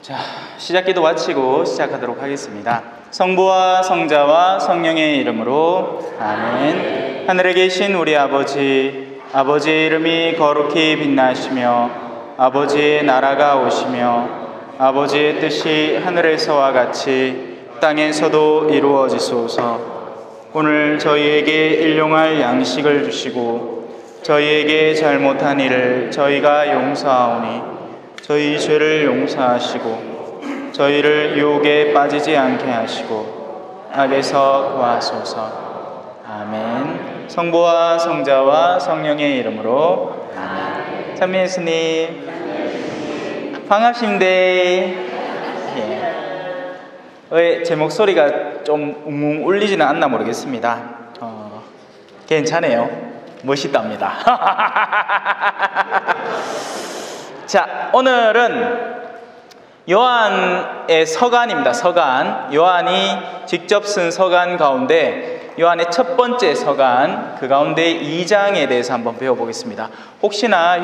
자, 시작기도 마치고 시작하도록 하겠습니다. 성부와 성자와 성령의 이름으로 아멘. 하늘에 계신 우리 아버지, 아버지의 이름이 거룩히 빛나시며 아버지의 나라가 오시며 아버지의 뜻이 하늘에서와 같이 땅에서도 이루어지소서. 오늘 저희에게 일용할 양식을 주시고 저희에게 잘못한 일을 저희가 용서하오니 저희 죄를 용서하시고 저희를 유혹에 빠지지 않게 하시고 악에서 구하소서. 아멘. 성부와 성자와 성령의 이름으로 아멘. 찬미 예수님 반갑습니다. 왜 제 목소리가 좀 웅웅 울리지는 않나 모르겠습니다. 괜찮아요. 멋있답니다. 자, 오늘은 요한의 서간입니다. 서간. 요한이 직접 쓴 서간 가운데 요한의 첫 번째 서간 그 가운데 2장에 대해서 한번 배워보겠습니다. 혹시나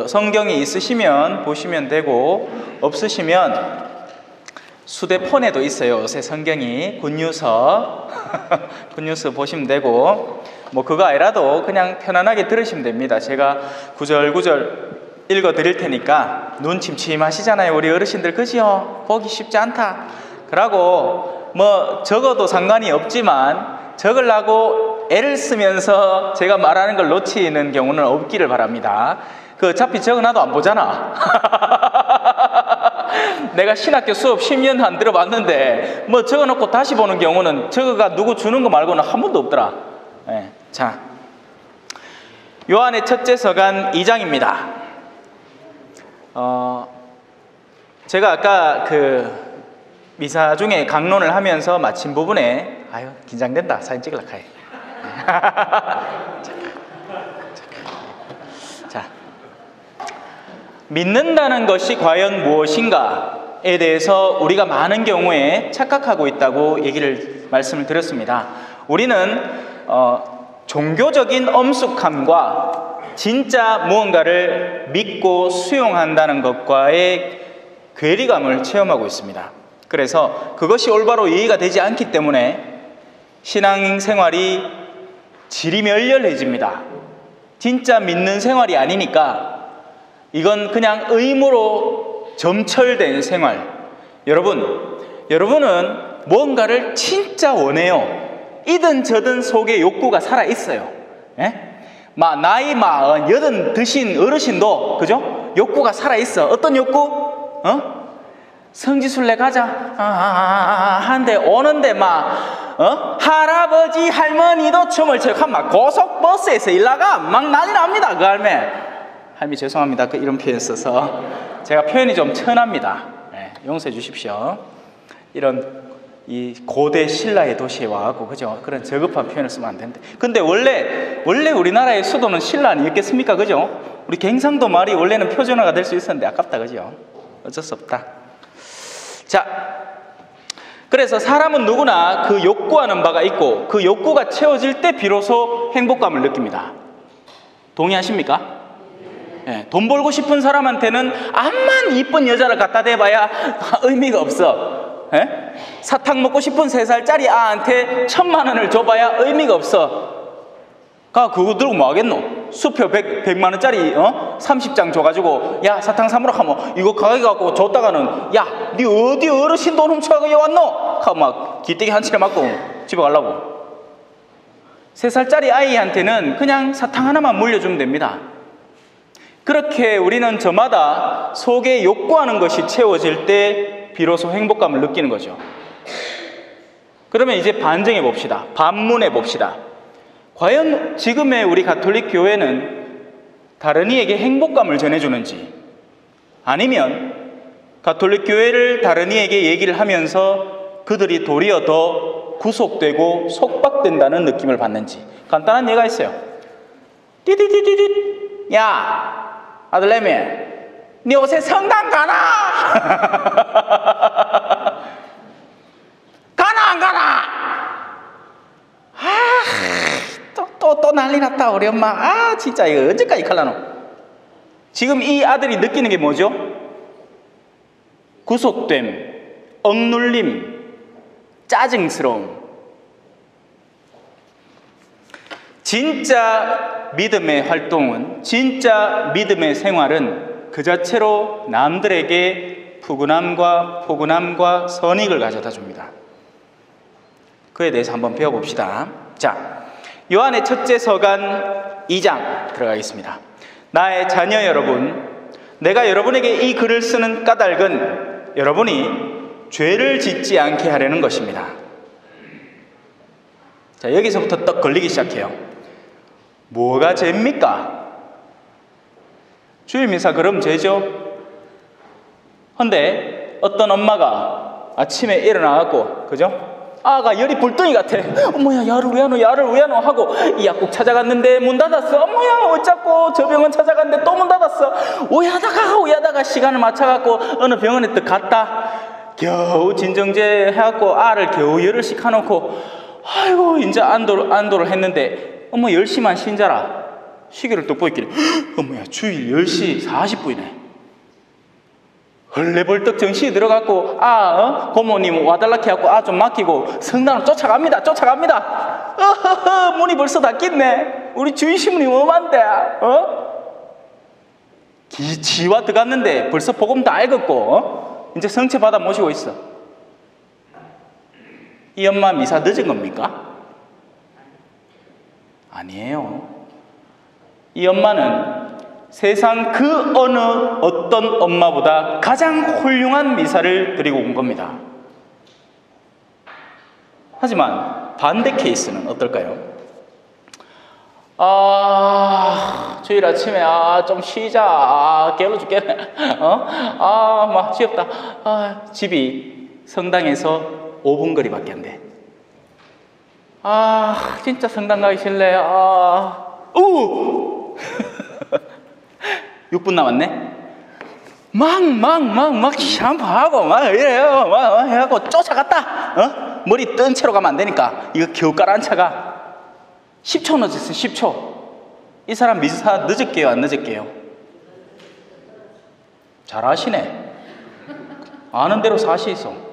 성경이 있으시면 보시면 되고 없으시면 휴대폰에도 있어요. 요새 성경이 굿뉴스 굿뉴스 보시면 되고 뭐 그거 아니라도 그냥 편안하게 들으시면 됩니다. 제가 구절구절 읽어 드릴 테니까 눈 침침하시잖아요. 우리 어르신들 그지요? 보기 쉽지 않다. 그러고 뭐 적어도 상관이 없지만 적으려고 애를 쓰면서 제가 말하는 걸 놓치는 경우는 없기를 바랍니다. 그 어차피 적어놔도 안 보잖아. 내가 신학교 수업 10년 안 들어봤는데 뭐 적어놓고 다시 보는 경우는 저거가 누구 주는 거 말고는 한 번도 없더라. 네. 자, 요한의 첫째 서간 2장입니다. 제가 아까 그 미사 중에 강론을 하면서 마친 부분에 아유 긴장된다. 사진 찍으려고 해. 자, 믿는다는 것이 과연 무엇인가에 대해서 우리가 많은 경우에 착각하고 있다고 말씀을 드렸습니다. 우리는 종교적인 엄숙함과 진짜 무언가를 믿고 수용한다는 것과의 괴리감을 체험하고 있습니다. 그래서 그것이 올바로 이해가 되지 않기 때문에 신앙생활이 질이 멸렬해집니다. 진짜 믿는 생활이 아니니까 이건 그냥 의무로 점철된 생활. 여러분은 무언가를 진짜 원해요. 이든 저든 속에 욕구가 살아있어요. 예? 나이 80 드신 어르신도 그죠? 욕구가 살아있어. 어떤 욕구? 성지순례 가자 한데 오는데 할아버지 할머니도 춤을 춰 고속버스에서 일나가 막 난리 납니다. 그 할미 죄송합니다. 그 이런 표현 써서 제가 표현이 좀 천합니다. 네, 용서해 주십시오. 이런 이 고대 신라의 도시에 와갖고 그죠? 그런 저급한 표현을 쓰면 안 되는데 근데 원래 우리나라의 수도는 신라 아니었겠습니까? 그죠? 우리 갱상도 말이 원래는 표준어가 될 수 있었는데 아깝다. 그죠? 어쩔 수 없다. 자, 그래서 사람은 누구나 그 욕구하는 바가 있고 그 욕구가 채워질 때 비로소 행복감을 느낍니다. 동의하십니까? 네, 돈 벌고 싶은 사람한테는 암만 이쁜 여자를 갖다 대봐야 의미가 없어. 에? 사탕 먹고 싶은 3살짜리 아한테 1000만 원을 줘봐야 의미가 없어. 그거 들고 뭐 하겠노? 수표 100만 원짜리 30장 줘가지고 야 사탕 사먹으라 하면 이거 가게 갖고 줬다가는 야 니 어디 어르신 돈 훔쳐가게 왔노? 하고 막 기대기 한 치를 맞고 집에 가려고. 3살짜리 아이한테는 그냥 사탕 하나만 물려주면 됩니다. 그렇게 우리는 저마다 속에 욕구하는 것이 채워질 때 비로소 행복감을 느끼는 거죠. 그러면 이제 반증해 봅시다. 반문해 봅시다. 과연 지금의 우리 가톨릭 교회는 다른 이에게 행복감을 전해주는지, 아니면 가톨릭 교회를 다른 이에게 얘기를 하면서 그들이 도리어 더 구속되고 속박된다는 느낌을 받는지. 간단한 예가 있어요. 띠디디디디. 야 아들내미 니 요새 성당 가나? 가나 안 가나? 또 난리 났다 우리 엄마. 진짜 이거 언제까지 갈라노? 지금 이 아들이 느끼는 게 뭐죠? 구속됨, 억눌림, 짜증스러움. 진짜 믿음의 활동은, 진짜 믿음의 생활은 그 자체로 남들에게 푸근함과 포근함과 선익을 가져다 줍니다. 그에 대해서 한번 배워봅시다. 자, 요한의 첫째 서간 2장 들어가겠습니다. 나의 자녀 여러분, 내가 여러분에게 이 글을 쓰는 까닭은 여러분이 죄를 짓지 않게 하려는 것입니다. 자, 여기서부터 떡 걸리기 시작해요. 뭐가 죄입니까? 주일미사 그럼 죄죠? 근데 어떤 엄마가 아침에 일어나갖고, 그죠? 아가 열이 불덩이 같아. 어머야, 야를 왜 하노, 야를 왜 하노 하고 이 약국 찾아갔는데 문 닫았어. 어머야, 어쩌고 저 병원 찾아갔는데 또 문 닫았어. 오야다가 시간을 맞춰갖고 어느 병원에 또 갔다. 겨우 진정제 해갖고 알을 겨우 열흘씩 해놓고, 아이고 이제 안도를 했는데, 어머 10시만 신자라. 시계를 또 보이길래 어머야, 주일 10시 40분이네 헐레벌떡 정신이 들어갔고, 고모님 와달라 해갖고 좀 맡기고 성당으로 쫓아갑니다. 문이 벌써 닫겠네. 우리 주인 신부님 엄한데, 지와 들어갔는데 벌써 복음 다 읽었고, 이제 성체 받아 모시고 있어. 이 엄마 미사 늦은 겁니까? 아니에요. 이 엄마는 세상 그 어느 어떤 엄마보다 가장 훌륭한 미사를 드리고 온 겁니다. 하지만 반대 케이스는 어떨까요? 주일 아침에 좀 쉬자. 게을러 죽겠네. 막 지겹다. 집이 성당에서 5분 거리밖에 안 돼. 진짜 성당 가기 싫네. 6분 남았네. 막 샴푸하고 막 이래요. 막 해갖고 쫓아갔다. 머리 뜬 채로 가면 안 되니까 이거 겨우 깔아앉 차가 10초 늦었어. 10초. 이 사람 미사 늦을게요, 안 늦을게요? 잘 아시네. 아는 대로 사시소.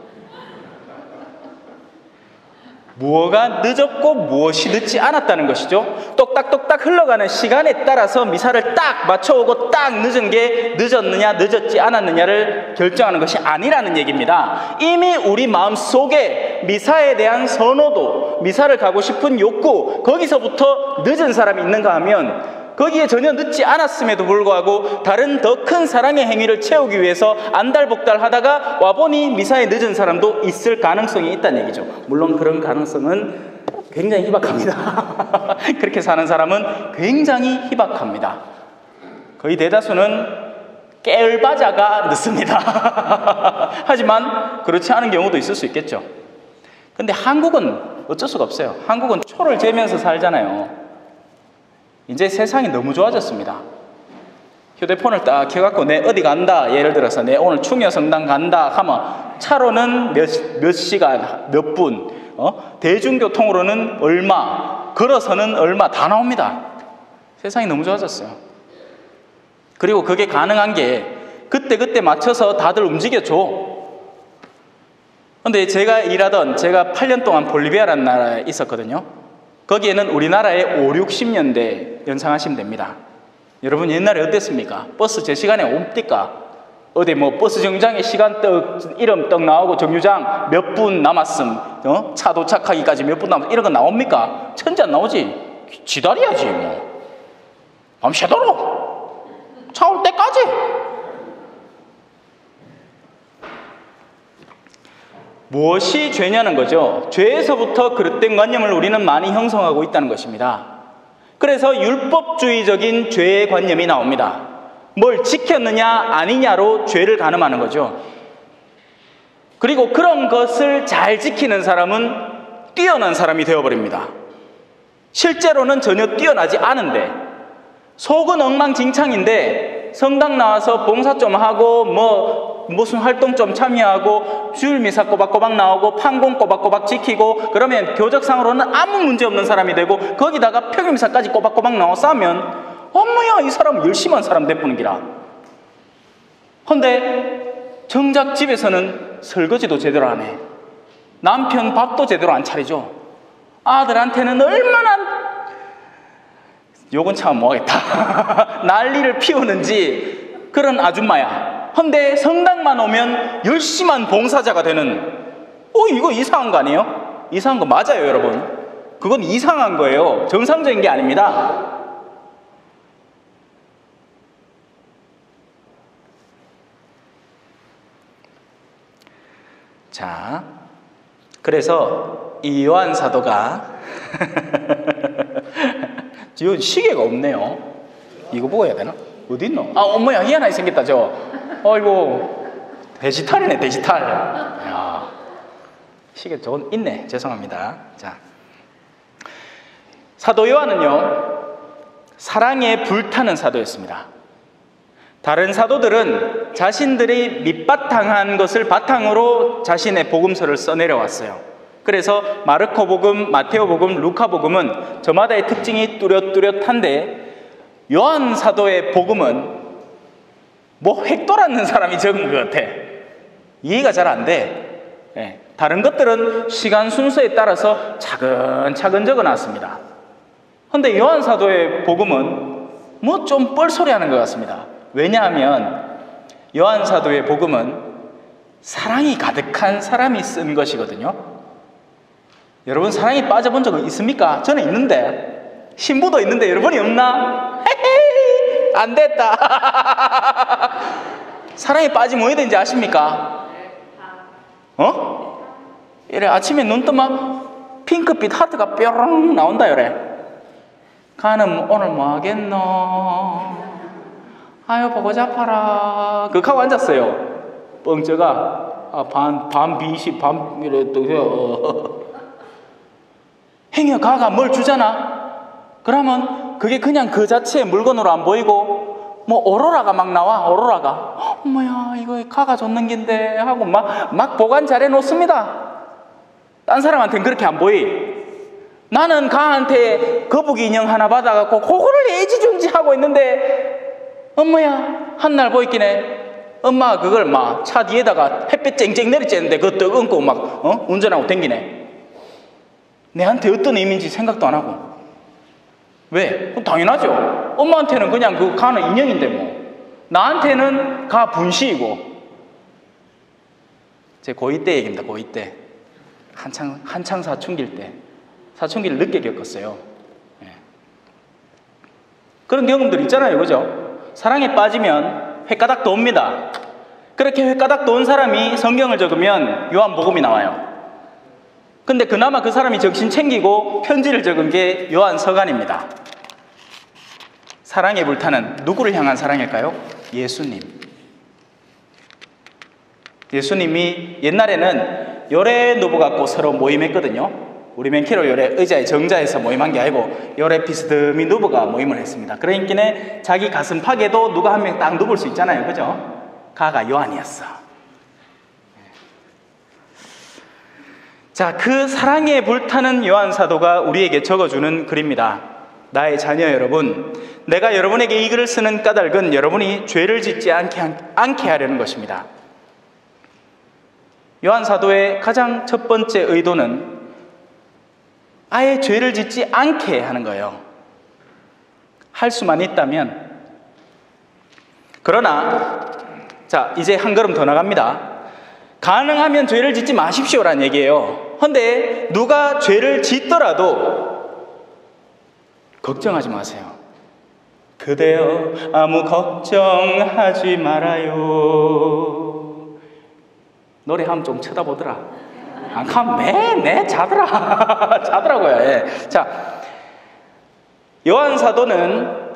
무엇가 늦었고 무엇이 늦지 않았다는 것이죠. 똑딱똑딱 흘러가는 시간에 따라서 미사를 딱 맞춰오고 딱 늦은 게 늦었느냐 늦었지 않았느냐를 결정하는 것이 아니라는 얘기입니다. 이미 우리 마음속에 미사에 대한 선호도, 미사를 가고 싶은 욕구, 거기서부터 늦은 사람이 있는가 하면 거기에 전혀 늦지 않았음에도 불구하고 다른 더 큰 사랑의 행위를 채우기 위해서 안달복달 하다가 와보니 미사에 늦은 사람도 있을 가능성이 있다는 얘기죠. 물론 그런 가능성은 굉장히 희박합니다. 그렇게 사는 사람은 굉장히 희박합니다. 거의 대다수는 깨을바자가 늦습니다. 하지만 그렇지 않은 경우도 있을 수 있겠죠. 근데 한국은 어쩔 수가 없어요. 한국은 초를 재면서 살잖아요. 이제 세상이 너무 좋아졌습니다. 휴대폰을 딱 켜갖고 내 어디 간다, 예를 들어서 내 오늘 충여성당 간다 하면 차로는 몇 시간, 몇 분, 대중교통으로는 얼마, 걸어서는 얼마 다 나옵니다. 세상이 너무 좋아졌어요. 그리고 그게 가능한 게 그때 맞춰서 다들 움직여줘. 근데 제가 8년 동안 볼리비아라는 나라에 있었거든요. 거기에는 우리나라의 5, 60년대 연상하시면 됩니다. 여러분 옛날에 어땠습니까? 버스 제 시간에 옵니까? 어디 버스 정류장에 시간 이름 떡 나오고 정류장 몇 분 남았음, 차 도착하기까지 몇 분 남았음, 이런 거 나옵니까? 천지 안 나오지. 기다려야지 밤새도록 차 올 때까지. 무엇이 죄냐는 거죠. 죄에서부터 그릇된 관념을 우리는 많이 형성하고 있다는 것입니다. 그래서 율법주의적인 죄의 관념이 나옵니다. 뭘 지켰느냐 아니냐로 죄를 가늠하는 거죠. 그리고 그런 것을 잘 지키는 사람은 뛰어난 사람이 되어버립니다. 실제로는 전혀 뛰어나지 않은데, 속은 엉망진창인데 성당 나와서 봉사 좀 하고 무슨 활동 좀 참여하고 주일미사 꼬박꼬박 나오고 판공 꼬박꼬박 지키고 그러면 교적상으로는 아무 문제 없는 사람이 되고, 거기다가 평일미사까지 꼬박꼬박 나와서 하면 어머야 이 사람은 열심히 한 사람 돼보는 기라. 근데 정작 집에서는 설거지도 제대로 안 해. 남편 밥도 제대로 안 차리죠. 아들한테는 얼마나, 요건 참 뭐하겠다. 난리를 피우는지 그런 아줌마야. 근데 성당만 오면 열심한 봉사자가 되는, 이거 이상한 거 아니에요? 이상한 거 맞아요, 여러분. 그건 이상한 거예요. 정상적인 게 아닙니다. 자, 그래서 이 요한 사도가 지금 시계가 없네요. 이거 보고 해야 되나? 어디 있노? 어머야, 희한하게 생겼다 저. 아이고, 데지털이네, 데지털. 야, 시계 저건 있네. 죄송합니다. 자, 사도 요한은요, 사랑에 불타는 사도였습니다. 다른 사도들은 자신들이 밑바탕한 것을 바탕으로 자신의 복음서를 써내려왔어요. 그래서 마르코 복음, 마테오 복음, 루카 복음은 저마다의 특징이 뚜렷뚜렷한데, 요한 사도의 복음은 뭐 획도라는 사람이 적은 것 같아. 이해가 잘 안 돼. 네. 다른 것들은 시간 순서에 따라서 차근차근 적어놨습니다. 그런데 요한 사도의 복음은 뭐 좀 뻘소리 하는 것 같습니다. 왜냐하면 요한 사도의 복음은 사랑이 가득한 사람이 쓴 것이거든요. 여러분, 사랑에 빠져본 적 있습니까? 저는 있는데, 신부도 있는데 여러분이 없나? 헤헤이, 안 됐다. 사랑에 빠지면 뭐 해야 되는지 아십니까? 이래 아침에 눈 뜨면 핑크빛 하트가 뾰롱 나온다. 이래 가는 오늘 뭐 하겠노? 아유, 보고 잡아라. 그거 하고 앉았어요. 뻥쩌가 반 비시 반 이래 또 행여 가가 뭘 주잖아. 그러면 그게 그냥 그 자체의 물건으로 안 보이고 뭐 오로라가 막 나와. 오로라가 뭐야 이거 가가 줬는 긴데 하고 막 보관 잘해 놓습니다. 딴 사람한테는 그렇게 안 보이. 나는 가한테 거북이 인형 하나 받아갖고 그거를 애지중지 하고 있는데, 엄마야 한날 보이기네. 엄마가 그걸 막 차 뒤에다가 햇빛 쨍쨍 내리쬐는데 그거 떡 얹고 막 운전하고 댕기네. 내한테 어떤 의미인지 생각도 안 하고. 왜? 당연하죠. 엄마한테는 그냥 그 가는 인형인데 뭐. 나한테는 가 분시이고. 제 고2 때 얘기입니다. 고2 때 한창 사춘기일 때. 사춘기를 늦게 겪었어요. 예. 그런 경험들 있잖아요, 그죠? 사랑에 빠지면 횟가닥도 옵니다. 그렇게 횟가닥도 온 사람이 성경을 적으면 요한복음이 나와요. 근데 그나마 그 사람이 정신 챙기고 편지를 적은 게 요한서간입니다. 사랑에 불타는, 누구를 향한 사랑일까요? 예수님. 예수님이 옛날에는 요래 누부 갖고 서로 모임했거든요. 우리 맨키로 요래 의자에 정자에서 모임한 게 아니고 요래 비스듬히 누부가 모임을 했습니다. 그러니까 자기 가슴팍에도 누가 한 명 딱 누울 수 있잖아요, 그죠? 가가 요한이었어. 자, 그 사랑에 불타는 요한 사도가 우리에게 적어주는 글입니다. 나의 자녀 여러분, 내가 여러분에게 이 글을 쓰는 까닭은 여러분이 죄를 짓지 않게 하려는 것입니다. 요한 사도의 가장 첫 번째 의도는 아예 죄를 짓지 않게 하는 거예요. 할 수만 있다면. 그러나 자, 이제 한 걸음 더 나갑니다. 가능하면 죄를 짓지 마십시오라는 얘기예요. 그런데 누가 죄를 짓더라도 걱정하지 마세요. 그대여 아무 걱정하지 말아요. 노래 한번 좀 쳐다보더라. 안 가면 매 자더라. 자더라고요. 예. 자, 요한 사도는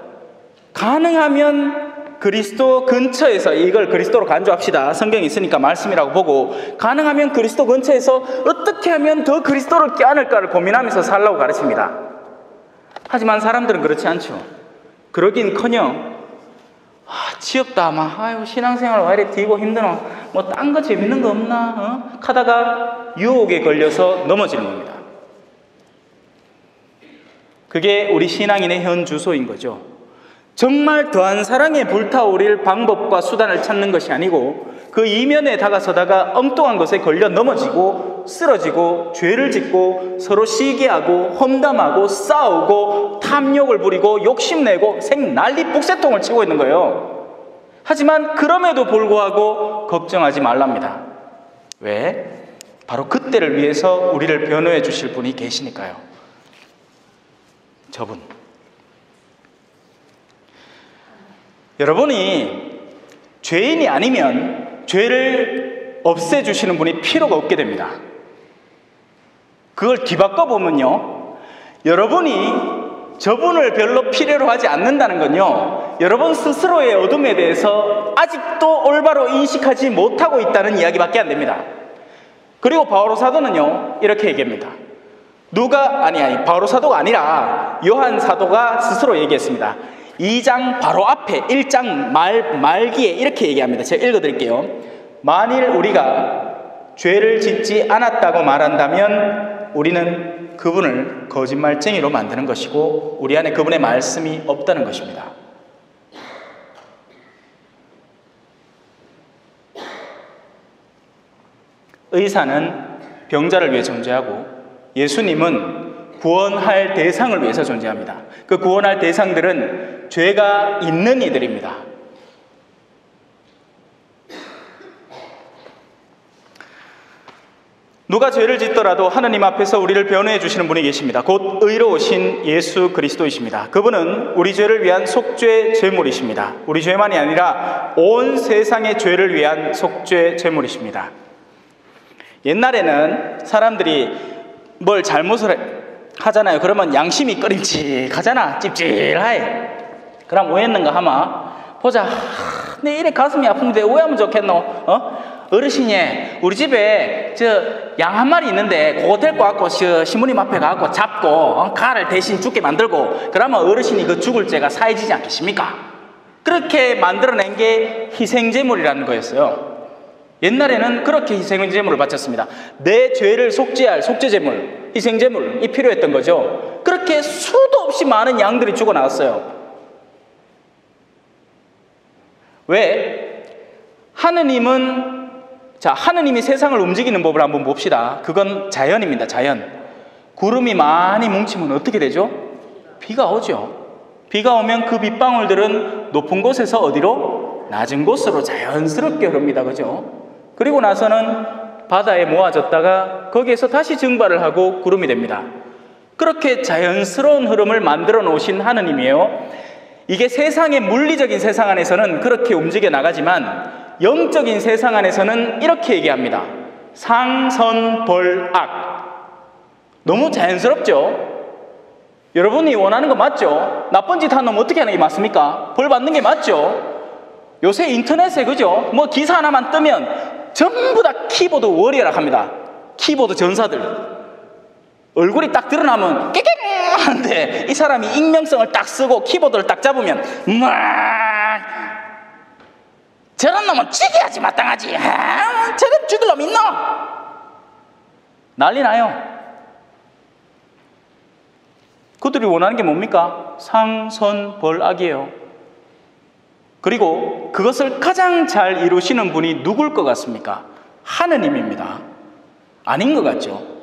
가능하면 그리스도 근처에서, 이걸 그리스도로 간주합시다. 성경이 있으니까 말씀이라고 보고, 가능하면 그리스도 근처에서 어떻게 하면 더 그리스도를 껴안을까를 고민하면서 살라고 가르칩니다. 하지만 사람들은 그렇지 않죠. 그러긴커녕 지겹다, 아유 신앙생활 왜 이래 뒤고 힘드노, 뭐 딴 거 재밌는 거 없나 하다가 유혹에 걸려서 넘어지는 겁니다. 그게 우리 신앙인의 현 주소인 거죠. 정말 더한 사랑에 불타오를 방법과 수단을 찾는 것이 아니고 그 이면에 다가서다가 엉뚱한 것에 걸려 넘어지고 쓰러지고 죄를 짓고 서로 시기하고 험담하고 싸우고 탐욕을 부리고 욕심내고 생난리 북새통을 치고 있는 거예요. 하지만 그럼에도 불구하고 걱정하지 말랍니다. 왜? 바로 그때를 위해서 우리를 변호해 주실 분이 계시니까요. 저분. 여러분이 죄인이 아니면 죄를 없애주시는 분이 필요가 없게 됩니다. 그걸 뒤바꿔 보면요, 여러분이 저분을 별로 필요로 하지 않는다는 건요, 여러분 스스로의 어둠에 대해서 아직도 올바로 인식하지 못하고 있다는 이야기밖에 안 됩니다. 그리고 바오로 사도는요, 이렇게 얘기합니다. 바오로 사도가 아니라 요한 사도가 스스로 얘기했습니다. 2장 바로 앞에 1장 말기에 이렇게 얘기합니다. 제가 읽어드릴게요. 만일 우리가 죄를 짓지 않았다고 말한다면 우리는 그분을 거짓말쟁이로 만드는 것이고 우리 안에 그분의 말씀이 없다는 것입니다. 의사는 병자를 위해 존재하고 예수님은 구원할 대상을 위해서 존재합니다. 그 구원할 대상들은 죄가 있는 이들입니다. 누가 죄를 짓더라도 하느님 앞에서 우리를 변호해 주시는 분이 계십니다. 곧 의로우신 예수 그리스도이십니다. 그분은 우리 죄를 위한 속죄 제물이십니다. 우리 죄만이 아니라 온 세상의 죄를 위한 속죄 제물이십니다. 옛날에는 사람들이 뭘 잘못을 하잖아요. 그러면 양심이 꺼림칙하잖아. 찝찝해. 그럼 왜 했는가 하마 보자. 내 이래 가슴이 아픈데 왜 하면 좋겠노? 어르신이 우리 집에 양 한 마리 있는데 그거 데리고 와갖고 시부님 앞에 가갖고 잡고 가를 대신 죽게 만들고 그러면 어르신이 그 죽을 죄가 사해지지 않겠습니까? 그렇게 만들어낸 게 희생제물이라는 거였어요. 옛날에는 그렇게 희생제물을 바쳤습니다. 내 죄를 속죄할 속죄제물, 희생제물이 필요했던 거죠. 그렇게 수도 없이 많은 양들이 죽어 나왔어요. 왜? 하느님이 세상을 움직이는 법을 한번 봅시다. 그건 자연입니다. 자연. 구름이 많이 뭉치면 어떻게 되죠? 비가 오죠. 비가 오면 그 빗방울들은 높은 곳에서 어디로? 낮은 곳으로 자연스럽게 흐릅니다. 그죠? 그리고 나서는 바다에 모아졌다가 거기에서 다시 증발을 하고 구름이 됩니다. 그렇게 자연스러운 흐름을 만들어 놓으신 하느님이에요. 이게 세상의 물리적인 세상 안에서는 그렇게 움직여 나가지만 영적인 세상 안에서는 이렇게 얘기합니다. 상선벌악. 너무 자연스럽죠? 여러분이 원하는 거 맞죠? 나쁜 짓 하는 놈 어떻게 하는 게 맞습니까? 벌 받는 게 맞죠? 요새 인터넷에 그죠? 뭐 기사 하나만 뜨면 전부 다 키보드 워리어라 합니다. 키보드 전사들. 얼굴이 딱 드러나면 깨깨 하는데 이 사람이 익명성을 딱 쓰고 키보드를 딱 잡으면 저런 놈은 죽여야지 마땅하지. 저런 죽일 놈 있노? 난리 나요. 그들이 원하는 게 뭡니까? 상선벌악이에요. 그리고 그것을 가장 잘 이루시는 분이 누굴 것 같습니까? 하느님입니다. 아닌 것 같죠?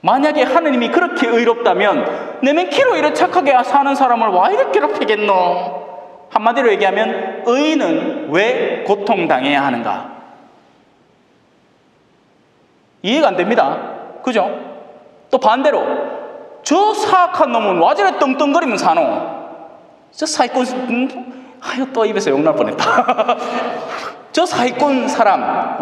만약에 하느님이 그렇게 의롭다면 내면 키로 이렇게 착하게 사는 사람을 와 이렇게 괴롭히겠노? 한마디로 얘기하면 의인은 왜 고통당해야 하는가? 이해가 안 됩니다. 그죠? 또 반대로 저 사악한 놈은 와저래 떵떵거리면 사노? 저 사기꾼 아유 또 입에서 욕날 뻔했다. 저 사기꾼 사람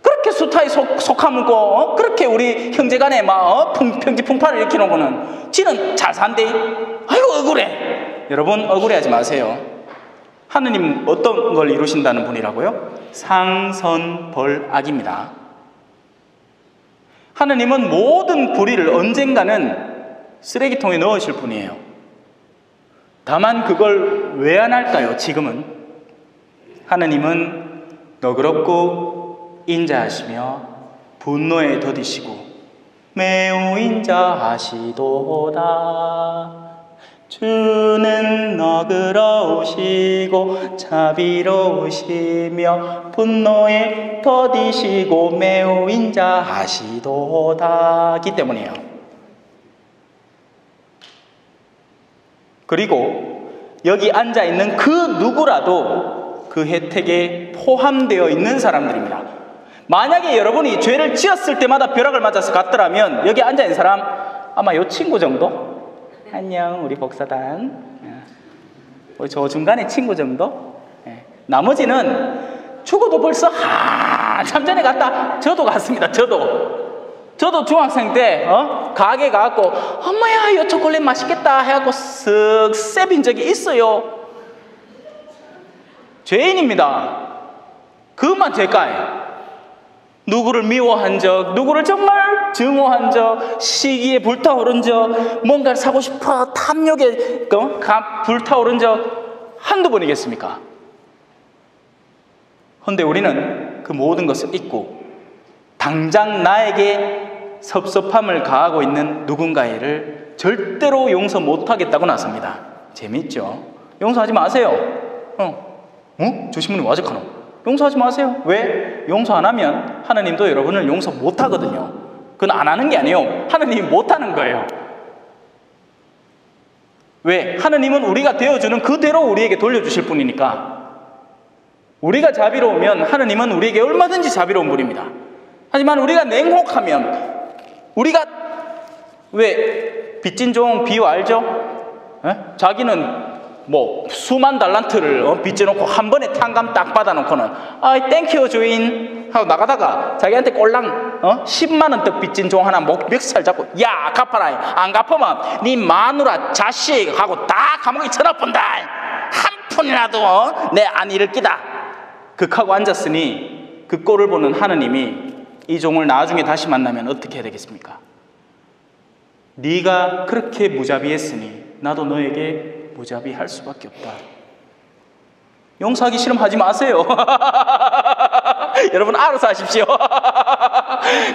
그렇게 수타에 속하물고 그렇게 우리 형제간에 막 평지풍파를 일으키는 거는 지는 잘 산대. 아이고 억울해. 여러분 억울해하지 마세요. 하느님 어떤 걸 이루신다는 분이라고요? 상선벌악입니다. 하느님은 모든 불의를 언젠가는 쓰레기통에 넣으실 분이에요. 다만 그걸 왜 안 할까요? 지금은 하느님은 너그럽고 인자하시며 분노에 더디시고 매우 인자하시도다. 주는 너그러우시고 자비로우시며 분노에 더디시고 매우 인자하시도다기 때문이에요. 그리고 여기 앉아있는 그 누구라도 그 혜택에 포함되어 있는 사람들입니다. 만약에 여러분이 죄를 지었을 때마다 벼락을 맞아서 갔더라면 여기 앉아있는 사람 아마 요 친구 정도? 안녕 우리 복사단, 우리 저 중간에 친구 정도? 나머지는 죽어도 벌써 한참 전에 갔다. 저도 갔습니다. 저도 중학생 때 가게 가갖고 엄마야 이 초콜릿 맛있겠다 해갖고 쓱 쎄빈 적이 있어요. 죄인입니다. 그것만 죄가예요. 누구를 미워한 적, 누구를 정말 증오한 적, 시기에 불타오른 적, 뭔가를 사고 싶어 탐욕에 불타오른 적 한두 번이겠습니까? 그런데 우리는 그 모든 것을 잊고 당장 나에게 섭섭함을 가하고 있는 누군가를 절대로 용서 못하겠다고 나섭니다. 재밌죠? 용서하지 마세요. 조심문이 와적하노. 용서하지 마세요. 왜? 용서 안 하면 하나님도 여러분을 용서 못 하거든요. 그건 안 하는 게 아니에요. 하나님이 못 하는 거예요. 왜? 하나님은 우리가 되어주는 그대로 우리에게 돌려주실 분이니까. 우리가 자비로우면 하나님은 우리에게 얼마든지 자비로운 분입니다. 하지만 우리가 냉혹하면, 우리가 왜 빚진 종 비유 알죠? 자기는 뭐 수만 달란트를 빚져놓고 한 번에 탕감 딱 받아놓고는 땡큐 주인 하고 나가다가 자기한테 꼴랑 10만 원떡 빚진 종 하나 멱살 잡고 야 갚아라. 안 갚으면 네 마누라 자식하고 다 감옥에 쳐넣어본다. 한 푼이라도 내 안 잃을 끼다. 극하고 앉았으니 그 꼴을 보는 하느님이 이 종을 나중에 다시 만나면 어떻게 해야 되겠습니까? 네가 그렇게 무자비했으니 나도 너에게 무자비할 수밖에 없다. 용서하기 싫으면 하지 마세요. 여러분 알아서 하십시오.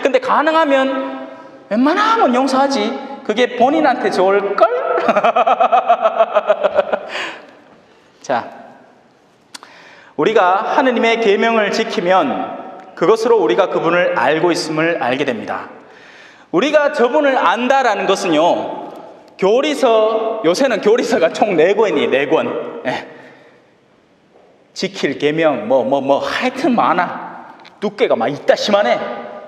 근데 가능하면 웬만하면 용서하지. 그게 본인한테 좋을걸? 자, 우리가 하느님의 계명을 지키면 그것으로 우리가 그분을 알고 있음을 알게 됩니다. 우리가 저분을 안다라는 것은요, 교리서, 요새는 교리서가 총 4권이에요. 4권. 지킬 계명 하여튼 많아. 두께가 막 이따시만해.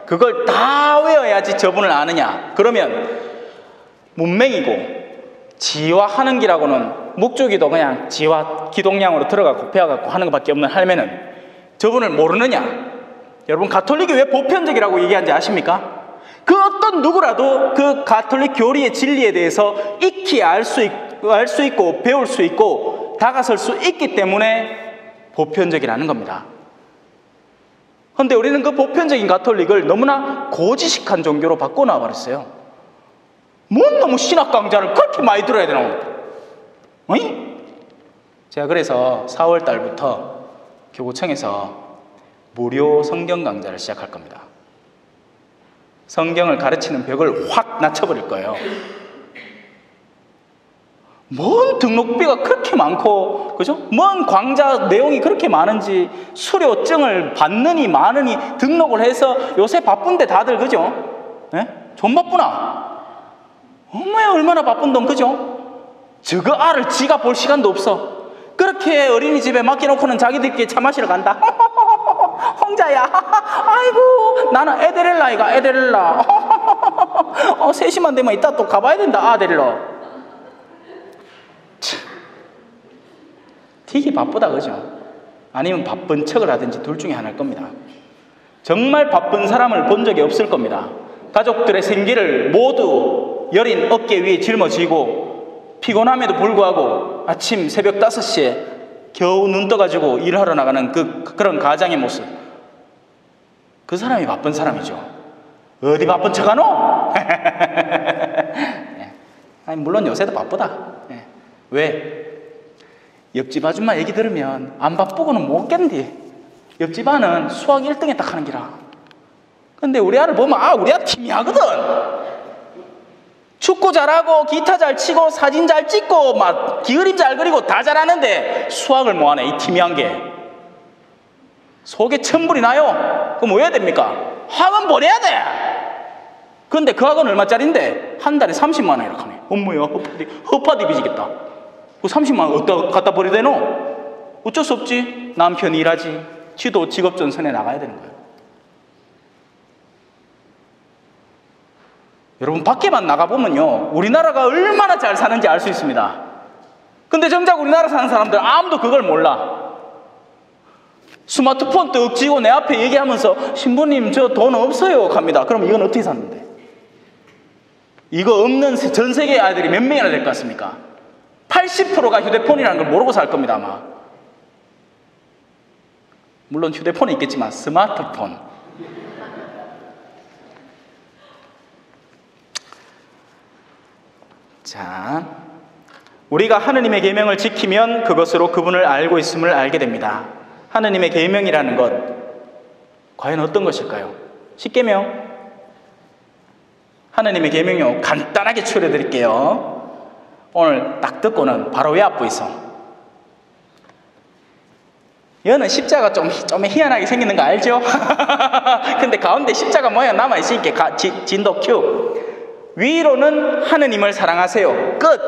그걸 다 외워야지 저분을 아느냐. 그러면 문맹이고 지화하는 기라고는 묵주기도 그냥 지화 기동량으로 들어가고 배워갖고 하는 것밖에 없는 할매는 저분을 모르느냐. 여러분 가톨릭이 왜 보편적이라고 얘기하는지 아십니까? 그 어떤 누구라도 그 가톨릭 교리의 진리에 대해서 익히 알 수 있고 배울 수 있고 다가설 수 있기 때문에 보편적이라는 겁니다. 그런데 우리는 그 보편적인 가톨릭을 너무나 고지식한 종교로 바꿔놔 버렸어요. 뭔 너무 신학 강좌를 그렇게 많이 들어야 되나? 제가 그래서 4월 달부터 교구청에서 무료 성경 강좌를 시작할 겁니다. 성경을 가르치는 벽을 확 낮춰버릴 거예요. 뭔 등록비가 그렇게 많고, 그죠? 뭔 강좌 내용이 그렇게 많은지, 수료증을 받느니 마느니 등록을 해서 요새 바쁜데 다들, 그죠? 좀 바쁘나? 엄마야, 얼마나 바쁜 돈, 그죠? 저거 알을 지가 볼 시간도 없어. 그렇게 어린이집에 맡겨놓고는 자기들끼리 차 마시러 간다. 홍자야. 아이고, 나는 에데렐라이가 에데렐라. 3시만 되면 이따 또 가봐야 된다. 아데렐라. 되게 바쁘다, 그죠? 아니면 바쁜 척을 하든지 둘 중에 하나일 겁니다. 정말 바쁜 사람을 본 적이 없을 겁니다. 가족들의 생계를 모두 여린 어깨 위에 짊어지고 피곤함에도 불구하고 아침 새벽 5시에 겨우 눈 떠가지고 일하러 나가는 그런 가장의 모습. 그 사람이 바쁜 사람이죠. 어디 바쁜 척하노? 아니, 물론 요새도 바쁘다. 왜? 옆집 아줌마 얘기 들으면 안 바쁘고는 못 견디. 옆집 아는 수학 1등에 딱 하는 기라. 근데 우리 아를 보면 우리 아 팀이 하거든. 축구 잘하고 기타 잘 치고 사진 잘 찍고 막 그림 잘 그리고 다 잘하는데 수학을 뭐하네 이 팀이 게 속에 천불이 나요. 그럼 뭐 해야 됩니까? 학원 보내야 돼. 근데 그 학원 얼마짜린데 한 달에 30만 원 이렇게 하네. 엄마야 허파디 비지겠다. 그 30만 원 어디다 갖다 버려야 되노? 어쩔 수 없지. 남편이 일하지. 지도 직업전선에 나가야 되는 거예요. 여러분 밖에만 나가보면요 우리나라가 얼마나 잘 사는지 알 수 있습니다. 근데 정작 우리나라 사는 사람들 아무도 그걸 몰라. 스마트폰 떡 쥐고 내 앞에 얘기하면서 신부님 저 돈 없어요 합니다. 그럼 이건 어떻게 샀는데? 이거 없는 전 세계 아이들이 몇 명이나 될 것 같습니까? 80%가 휴대폰이라는 걸 모르고 살 겁니다 아마. 물론 휴대폰이 있겠지만 스마트폰. 자, 우리가 하느님의 계명을 지키면 그것으로 그분을 알고 있음을 알게 됩니다. 하느님의 계명이라는 것 과연 어떤 것일까요? 10계명. 하느님의 계명요 간단하게 추려 드릴게요. 오늘 딱 듣고는 바로 외압부 있어. 여는 십자가 좀 희한하게 생기는 거 알죠? 근데 가운데 십자가 모양 남아있으니까 진도 큐. 위로는 하느님을 사랑하세요. 끝.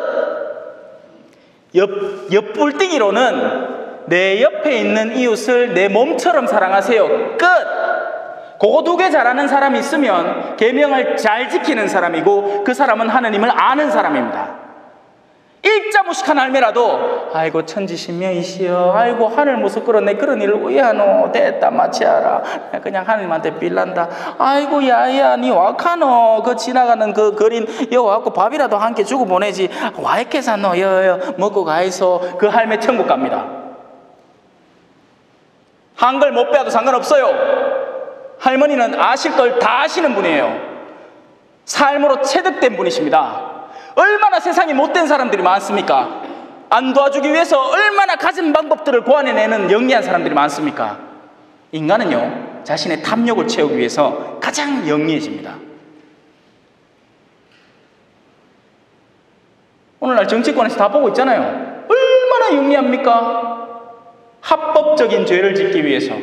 옆불뜨기로는 내 옆에 있는 이웃을 내 몸처럼 사랑하세요. 끝. 그거 두 개 잘하는 사람이 있으면 계명을 잘 지키는 사람이고 그 사람은 하느님을 아는 사람입니다. 일자무식한 할매라도 아이고 천지신명이시여 아이고 하늘 무슨 그런 일을 왜 하노 됐다 마치하라 그냥 하느님한테 빌란다 아이고 야야 니 와카노 그 지나가는 그 거린 여 와갖고 밥이라도 한 개 주고 보내지 와 이렇게 사노 여 먹고 가이소. 그 할매 천국 갑니다. 한글 못 배워도 상관없어요. 할머니는 아실 걸 다 아시는 분이에요. 삶으로 체득된 분이십니다. 얼마나 세상에 못된 사람들이 많습니까? 안 도와주기 위해서 얼마나 가진 방법들을 고안해내는 영리한 사람들이 많습니까? 인간은요 자신의 탐욕을 채우기 위해서 가장 영리해집니다. 오늘날 정치권에서 다 보고 있잖아요. 얼마나 영리합니까? 합법적인 죄를 짓기 위해서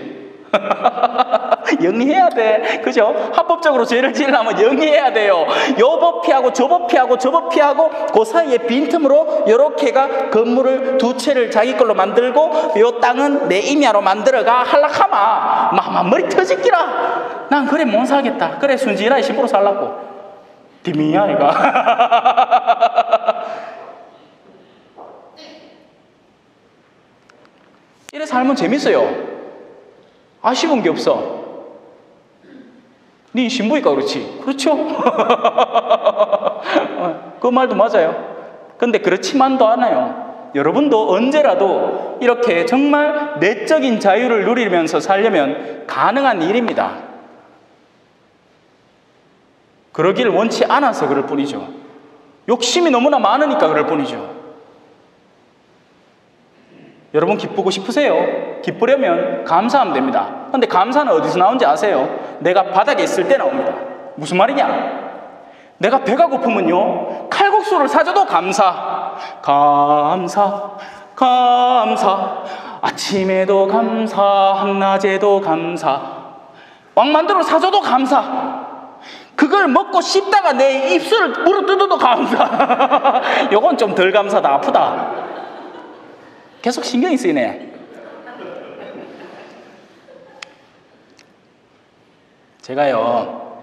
영리해야 돼. 그죠? 합법적으로 죄를 지으려면 영리해야 돼요. 요 법 피하고 저 법 피하고 저 법 피하고 그 사이에 빈틈으로 요렇게가 건물을 두 채를 자기 걸로 만들고 요 땅은 내 임야로 만들어가 할락하마 마마 머리 터지기라. 난 그래 못 살겠다. 그래 순진하게 신부로 살라고. 디미야 이가. 이래 살면 재밌어요. 아쉬운 게 없어. 네 신부니까 그렇지. 그렇죠? 그 말도 맞아요. 근데 그렇지만도 않아요. 여러분도 언제라도 이렇게 정말 내적인 자유를 누리면서 살려면 가능한 일입니다. 그러길 원치 않아서 그럴 뿐이죠. 욕심이 너무나 많으니까 그럴 뿐이죠. 여러분 기쁘고 싶으세요? 기쁘려면 감사하면 됩니다. 근데 감사는 어디서 나오는지 아세요? 내가 바닥에 있을 때 나옵니다. 무슨 말이냐? 내가 배가 고프면요 칼국수를 사줘도 감사. 아침에도 감사 한낮에도 감사 왕만두를 사줘도 감사. 그걸 먹고 씹다가 내 입술을 물어뜯어도 감사. 요건 좀 덜 감사다. 아프다. 계속 신경이 쓰이네. 제가요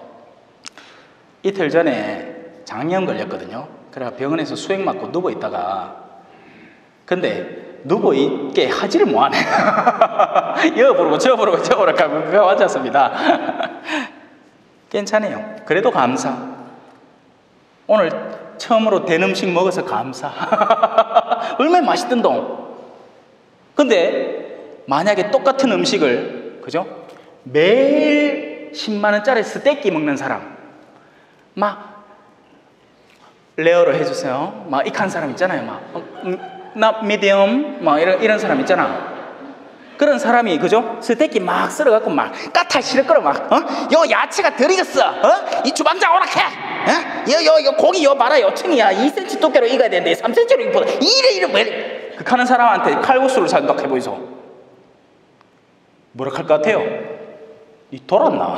이틀 전에 장염 걸렸거든요. 그래서 병원에서 수액 맞고 누워있다가 근데 누워있게 하지를 못하네. 여 부르고 저 부르고 하고 그가 왔었습니다. 괜찮아요. 그래도 감사. 오늘 처음으로 된 음식 먹어서 감사. 얼마나 맛있던 동. 근데 만약에 똑같은 음식을 그죠? 매일 10만 원짜리 스테이크 먹는 사람 막 레어로 해주세요. 막 익한 사람 있잖아요. 막 나 미디엄 막 이런 사람 있잖아. 그런 사람이 그죠? 스테이크 막 썰어갖고 막 까탈 시럽거려 막 요 야채가 덜 익었어. 이 주방장 오락해. 요 고기 요 봐라 요층이야 2cm 두께로 익어야 되는데 3cm로 익어보다 이래 왜 그 하는 사람한테 칼국수를 생각해보이소. 뭐라 할 것 같아요? 이 돌았나?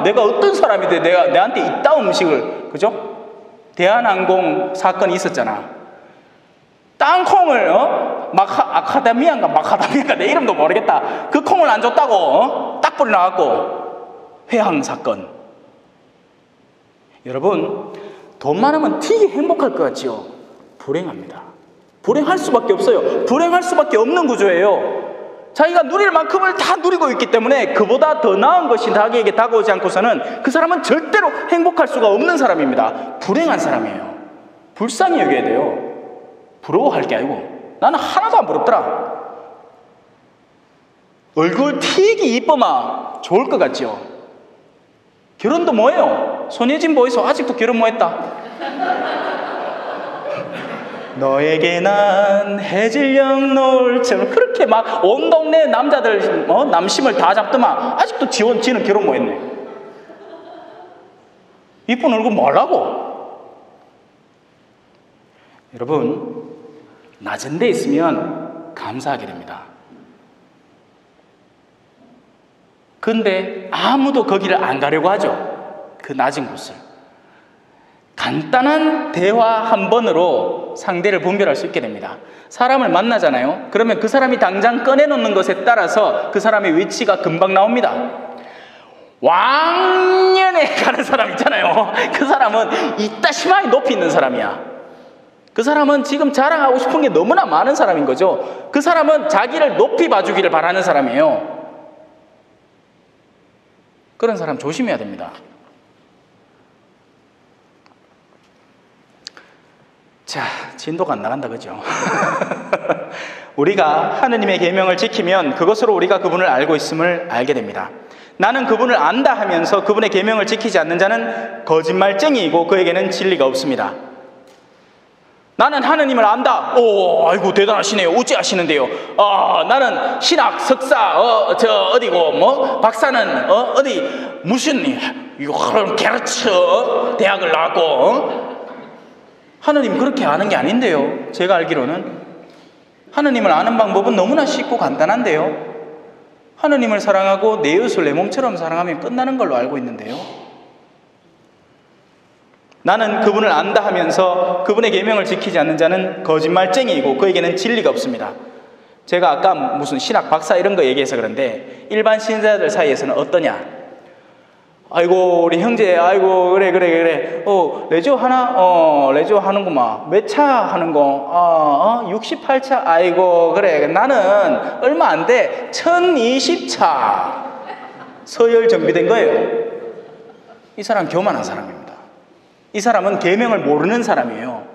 내가 어떤 사람인데 내한테 이따 음식을, 그죠? 대한항공 사건이 있었잖아. 땅콩을 아카데미아인가 마카다미아인가 내 이름도 모르겠다. 그 콩을 안 줬다고 딱불이 나왔고 회항 사건. 여러분, 돈 많으면 되게 행복할 것 같지요? 불행합니다. 불행할 수밖에 없어요. 불행할 수밖에 없는 구조예요. 자기가 누릴 만큼을 다 누리고 있기 때문에 그보다 더 나은 것이 자기에게 다가오지 않고서는 그 사람은 절대로 행복할 수가 없는 사람입니다. 불행한 사람이에요. 불쌍히 여겨야 돼요. 부러워할 게 아니고. 나는 하나도 안 부럽더라. 얼굴 되게 이뻐마 좋을 것 같지요? 결혼도 뭐예요? 손예진 보이소 아직도 결혼 뭐했다. 너에게 난 해질녘 노을처럼 그렇게 막 온 동네 남자들 남심을 다 잡더만 아직도 지는 결혼 뭐했네. 이쁜 얼굴 뭐라고? 여러분, 낮은 데 있으면 감사하게 됩니다. 근데 아무도 거기를 안 가려고 하죠. 그 낮은 곳을. 간단한 대화 한 번으로 상대를 분별할 수 있게 됩니다. 사람을 만나잖아요. 그러면 그 사람이 당장 꺼내놓는 것에 따라서 그 사람의 위치가 금방 나옵니다. 왕년에 가는 사람 있잖아요. 그 사람은 이따시마에 높이 있는 사람이야. 그 사람은 지금 자랑하고 싶은 게 너무나 많은 사람인 거죠. 그 사람은 자기를 높이 봐주기를 바라는 사람이에요. 그런 사람 조심해야 됩니다. 자, 진도가 안 나간다, 그죠? 우리가 하느님의 계명을 지키면 그것으로 우리가 그분을 알고 있음을 알게 됩니다. 나는 그분을 안다 하면서 그분의 계명을 지키지 않는 자는 거짓말쟁이이고 그에게는 진리가 없습니다. 나는 하느님을 안다. 오, 아이고 대단하시네요. 어찌하시는데요? 나는 신학 석사 어디고 박사는 어디 무슨 게르츠 대학을 나왔고 하느님 그렇게 아는 게 아닌데요. 제가 알기로는 하느님을 아는 방법은 너무나 쉽고 간단한데요. 하느님을 사랑하고 내 이웃을 내 몸처럼 사랑하면 끝나는 걸로 알고 있는데요. 나는 그분을 안다 하면서 그분의 계명을 지키지 않는 자는 거짓말쟁이이고 그에게는 진리가 없습니다. 제가 아까 무슨 신학 박사 이런 거 얘기해서 그런데 일반 신자들 사이에서는 어떠냐? 아이고 우리 형제 아이고 그래 레조 하나? 레조 하는구만. 몇 차 하는 거? 68차. 아이고 그래 나는 얼마 안 돼 1020차 서열 정비된 거예요. 이 사람 교만한 사람입니다. 이 사람은 계명을 모르는 사람이에요.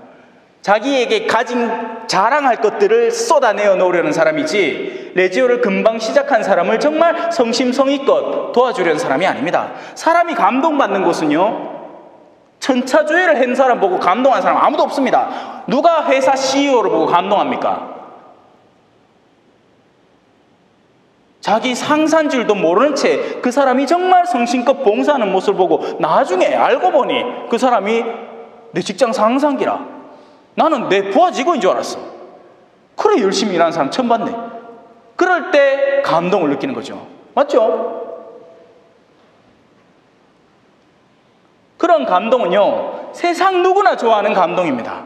자기에게 가진 자랑할 것들을 쏟아내어 놓으려는 사람이지 레지오를 금방 시작한 사람을 정말 성심성의껏 도와주려는 사람이 아닙니다. 사람이 감동받는 곳은요, 천차주의를 한 사람 보고 감동한 사람 아무도 없습니다. 누가 회사 CEO를 보고 감동합니까? 자기 상사인 줄도 모르는 채 그 사람이 정말 성심껏 봉사하는 모습을 보고 나중에 알고 보니 그 사람이 내 직장 상사기라. 나는 내 부하 직원인 줄 알았어. 그래 열심히 일하는 사람 처음 봤네. 그럴 때 감동을 느끼는 거죠. 맞죠? 그런 감동은요, 세상 누구나 좋아하는 감동입니다.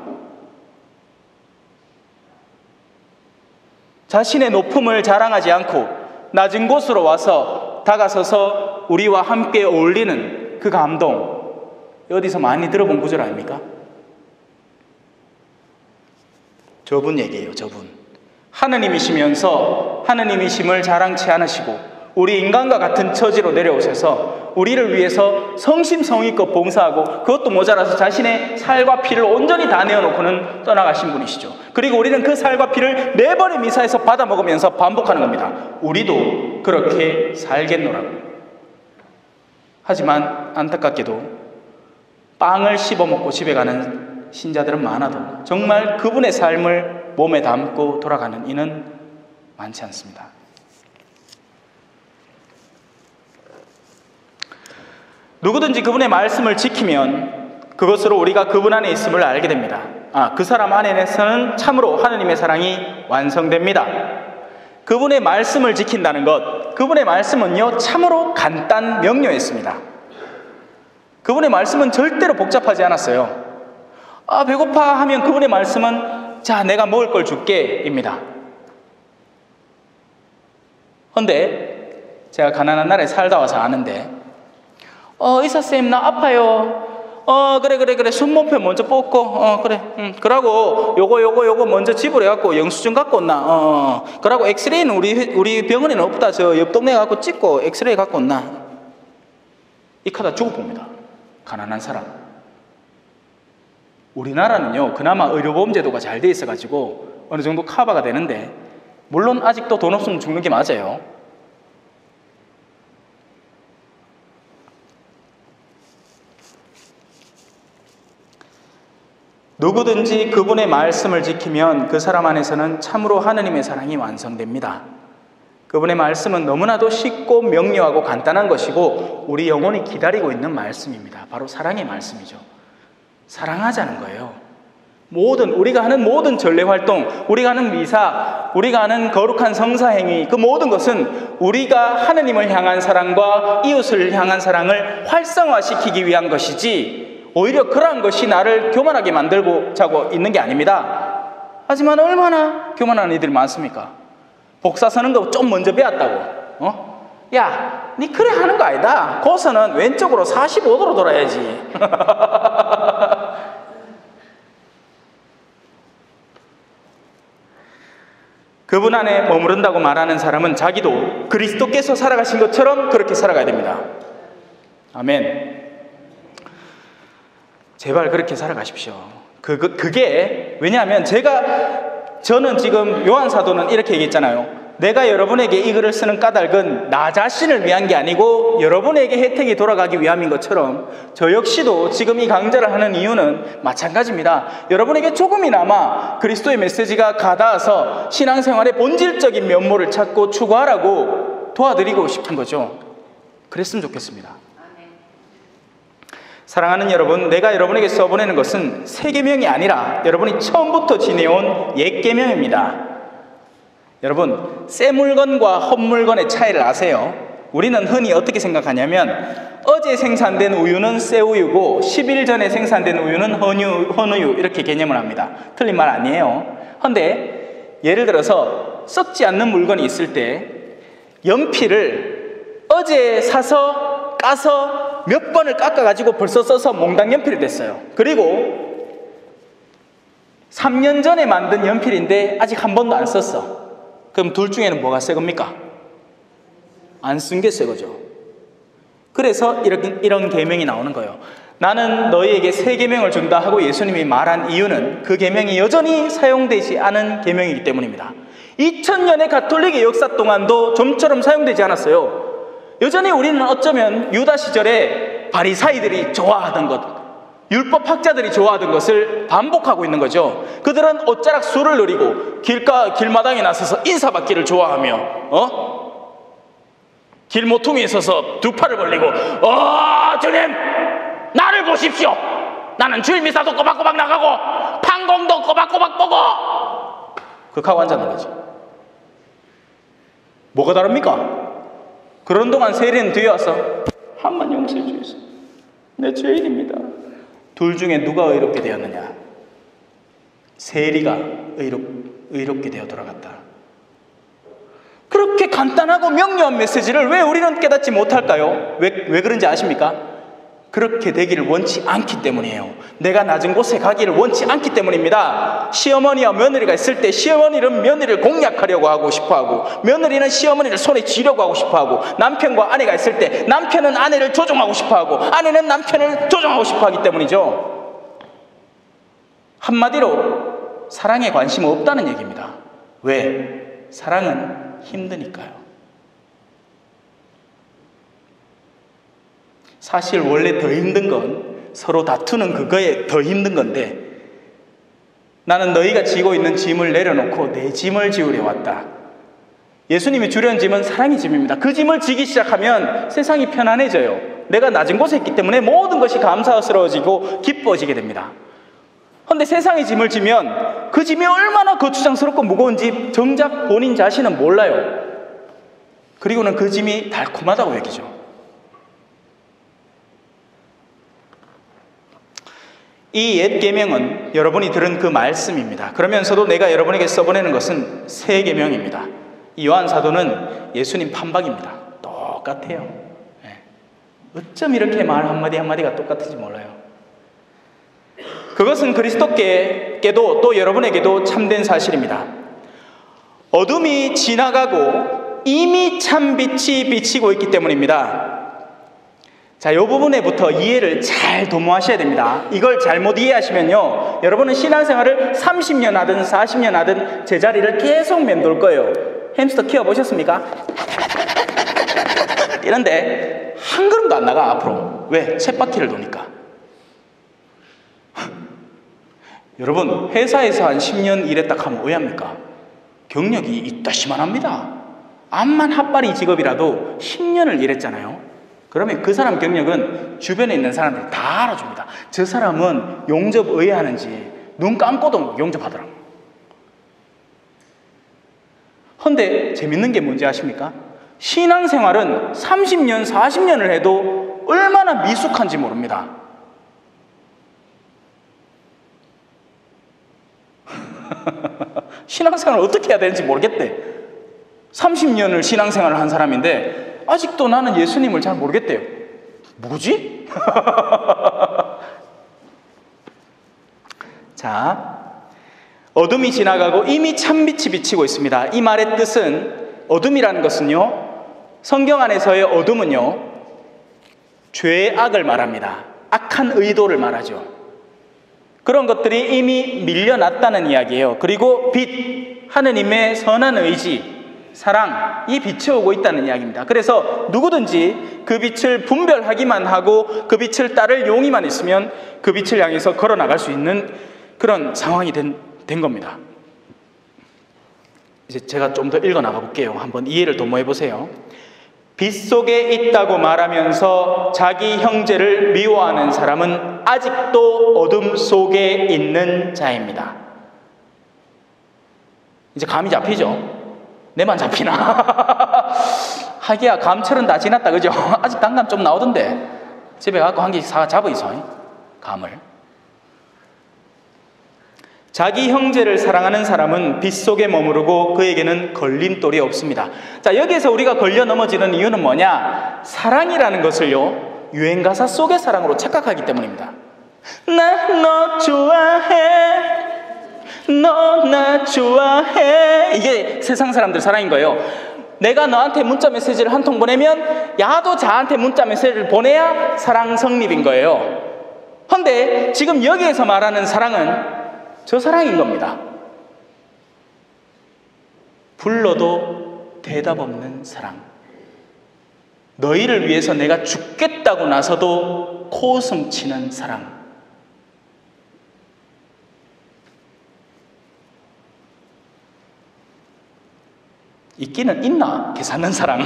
자신의 높음을 자랑하지 않고 낮은 곳으로 와서 다가서서 우리와 함께 어울리는 그 감동, 어디서 많이 들어본 구절 아닙니까? 저분 얘기예요. 저분. 하느님이시면서 하느님이심을 자랑치 않으시고 우리 인간과 같은 처지로 내려오셔서 우리를 위해서 성심성의껏 봉사하고 그것도 모자라서 자신의 살과 피를 온전히 다 내어놓고는 떠나가신 분이시죠. 그리고 우리는 그 살과 피를 매번의 미사에서 받아먹으면서 반복하는 겁니다. 우리도 그렇게 살겠노라고. 하지만 안타깝게도 빵을 씹어먹고 집에 가는 신자들은 많아도 정말 그분의 삶을 몸에 담고 돌아가는 이는 많지 않습니다. 누구든지 그분의 말씀을 지키면 그것으로 우리가 그분 안에 있음을 알게 됩니다. 그 사람 안에서는 참으로 하느님의 사랑이 완성됩니다. 그분의 말씀을 지킨다는 것, 그분의 말씀은요 참으로 간단 명료했습니다. 그분의 말씀은 절대로 복잡하지 않았어요. 배고파 하면 그분의 말씀은 자, 내가 먹을 걸 줄게 입니다. 그런데 제가 가난한 나라에 살다 와서 아는데 의사쌤 나 아파요. 그래 순몸표 먼저 뽑고 그래 그러고 요거 먼저 집으로 영수증 갖고 온나. 그러고 엑스레이는 우리 병원에는 없다. 저 옆 동네 갖고 찍고 엑스레이 갖고 온나. 이 카다 죽어봅니다. 가난한 사람. 우리나라는요 그나마 의료보험제도가 잘 돼 있어가지고 어느 정도 커버가 되는데, 물론 아직도 돈 없으면 죽는 게 맞아요. 누구든지 그분의 말씀을 지키면 그 사람 안에서는 참으로 하느님의 사랑이 완성됩니다. 그분의 말씀은 너무나도 쉽고 명료하고 간단한 것이고 우리 영혼이 기다리고 있는 말씀입니다. 바로 사랑의 말씀이죠. 사랑하자는 거예요. 우리가 하는 모든 전례활동, 우리가 하는 미사, 우리가 하는 거룩한 성사행위, 그 모든 것은 우리가 하느님을 향한 사랑과 이웃을 향한 사랑을 활성화시키기 위한 것이지, 오히려 그러한 것이 나를 교만하게 만들고 자고 있는 게 아닙니다. 하지만 얼마나 교만한 이들이 많습니까? 복사 서는 거 좀 먼저 배웠다고. 야, 니 그래 하는 거 아니다. 고서는 왼쪽으로 45도로 돌아야지. 그분 안에 머무른다고 말하는 사람은 자기도 그리스도께서 살아가신 것처럼 그렇게 살아가야 됩니다. 아멘. 제발 그렇게 살아가십시오. 그게 왜냐하면 저는 지금 요한사도는 이렇게 얘기했잖아요. 내가 여러분에게 이 글을 쓰는 까닭은 나 자신을 위한 게 아니고 여러분에게 혜택이 돌아가기 위함인 것처럼, 저 역시도 지금 이 강좌를 하는 이유는 마찬가지입니다. 여러분에게 조금이나마 그리스도의 메시지가 가닿아서 신앙생활의 본질적인 면모를 찾고 추구하라고 도와드리고 싶은 거죠. 그랬으면 좋겠습니다. 사랑하는 여러분, 내가 여러분에게 써보내는 것은 새 계명이 아니라 여러분이 처음부터 지내온 옛 계명입니다. 여러분, 새 물건과 헛 물건의 차이를 아세요? 우리는 흔히 어떻게 생각하냐면 어제 생산된 우유는 새 우유고 10일 전에 생산된 우유는 헌우유 이렇게 개념을 합니다. 틀린 말 아니에요. 그런데 예를 들어서 썩지 않는 물건이 있을 때 연필을 어제 사서 까서 몇 번을 깎아가지고 벌써 써서 몽당 연필이 됐어요. 그리고 3년 전에 만든 연필인데 아직 한 번도 안 썼어. 그럼 둘 중에는 뭐가 새 겁니까? 안 쓴 게 새 거죠. 그래서 이런 계명이 나오는 거예요. 나는 너희에게 새 계명을 준다 하고 예수님이 말한 이유는 그 계명이 여전히 사용되지 않은 계명이기 때문입니다. 2000년의 가톨릭의 역사 동안도 좀처럼 사용되지 않았어요. 여전히 우리는 어쩌면 유다 시절에 바리사이들이 좋아하던 것, 율법학자들이 좋아하던 것을 반복하고 있는 거죠. 그들은 옷자락 수를 누리고 길마당에 나서서 인사받기를 좋아하며 길모퉁이에 서서 두 팔을 벌리고 주님 나를 보십시오. 나는 주일 미사도 꼬박꼬박 나가고 판공도 꼬박꼬박 보고 그렇게 하고 앉았는 거죠. 뭐가 다릅니까? 그런 동안 세리는 뒤에 와서 한번 용서해 주세요. 내 죄인입니다. 둘 중에 누가 의롭게 되었느냐? 세리가 의롭게 되어 돌아갔다. 그렇게 간단하고 명료한 메시지를 왜 우리는 깨닫지 못할까요? 왜 그런지 아십니까? 그렇게 되기를 원치 않기 때문이에요. 내가 낮은 곳에 가기를 원치 않기 때문입니다. 시어머니와 며느리가 있을 때 시어머니는 며느리를 공략하려고 하고 싶어하고 며느리는 시어머니를 손에 쥐려고 하고 싶어하고, 남편과 아내가 있을 때 남편은 아내를 조종하고 싶어하고 아내는 남편을 조종하고 싶어하기 때문이죠. 한마디로 사랑에 관심 없다는 얘기입니다. 왜? 사랑은 힘드니까요. 사실 원래 더 힘든 건 서로 다투는 그거에 더 힘든 건데, 나는 너희가 지고 있는 짐을 내려놓고 내 짐을 지우려 왔다. 예수님이 주려는 짐은 사랑의 짐입니다. 그 짐을 지기 시작하면 세상이 편안해져요. 내가 낮은 곳에 있기 때문에 모든 것이 감사스러워지고 기뻐지게 됩니다. 그런데 세상에 짐을 지면 그 짐이 얼마나 거추장스럽고 무거운지 정작 본인 자신은 몰라요. 그리고는 그 짐이 달콤하다고 여기죠. 이 옛 계명은 여러분이 들은 그 말씀입니다. 그러면서도 내가 여러분에게 써보내는 것은 새 계명입니다. 이 요한 사도는 예수님 판박입니다. 똑같아요. 어쩜 이렇게 말 한마디 한마디가 똑같은지 몰라요. 그것은 그리스도께도 또 여러분에게도 참된 사실입니다. 어둠이 지나가고 이미 참 빛이 비치고 있기 때문입니다. 자, 이 부분에부터 이해를 잘 도모하셔야 됩니다. 이걸 잘못 이해하시면요, 여러분은 신앙생활을 30년 하든 40년 하든 제자리를 계속 맴돌 거예요. 햄스터 키워보셨습니까? 이런데 한 걸음도 안 나가 앞으로. 왜? 쳇바퀴를 도니까. 여러분, 회사에서 한 10년 일했다 하면 왜 합니까? 경력이 있다시만 합니다. 암만 핫바리 직업이라도 10년을 일했잖아요. 그러면 그 사람 경력은 주변에 있는 사람들이 다 알아줍니다. 저 사람은 용접 왜 하는지 눈 감고도 용접하더라고요. 그런데 재밌는 게 뭔지 아십니까? 신앙생활은 30년, 40년을 해도 얼마나 미숙한지 모릅니다. 신앙생활을 어떻게 해야 되는지 모르겠대. 30년을 신앙생활을 한 사람인데 아직도 나는 예수님을 잘 모르겠대요. 뭐지? 자, 어둠이 지나가고 이미 참빛이 비치고 있습니다. 이 말의 뜻은, 어둠이라는 것은요, 성경 안에서의 어둠은요, 죄의 악을 말합니다. 악한 의도를 말하죠. 그런 것들이 이미 밀려났다는 이야기예요. 그리고 빛, 하느님의 선한 의지, 사랑이 비춰오고 있다는 이야기입니다. 그래서 누구든지 그 빛을 분별하기만 하고 그 빛을 따를 용의만 있으면 그 빛을 향해서 걸어나갈 수 있는 그런 상황이 된 겁니다. 이제 제가 좀 더 읽어나가 볼게요. 한번 이해를 도모해 보세요. 빛 속에 있다고 말하면서 자기 형제를 미워하는 사람은 아직도 어둠 속에 있는 자입니다. 이제 감이 잡히죠? 내만 잡히나? 하기야 감철은 다 지났다, 그죠? 아직 단감 좀 나오던데 집에 가서 한 개씩 사 잡아 있어, 감을. 자기 형제를 사랑하는 사람은 빛 속에 머무르고 그에게는 걸림돌이 없습니다. 자, 여기에서 우리가 걸려 넘어지는 이유는 뭐냐? 사랑이라는 것을요, 유행가사 속의 사랑으로 착각하기 때문입니다. 나 너 좋아해, 너 나 좋아해. 이게 세상 사람들 사랑인 거예요. 내가 너한테 문자 메시지를 한 통 보내면 야도 자한테 문자 메시지를 보내야 사랑 성립인 거예요. 그런데 지금 여기에서 말하는 사랑은 저 사랑인 겁니다. 불러도 대답 없는 사랑. 너희를 위해서 내가 죽겠다고 나서도 코웃음 치는 사랑. 있기는 있나? 계산는 사랑.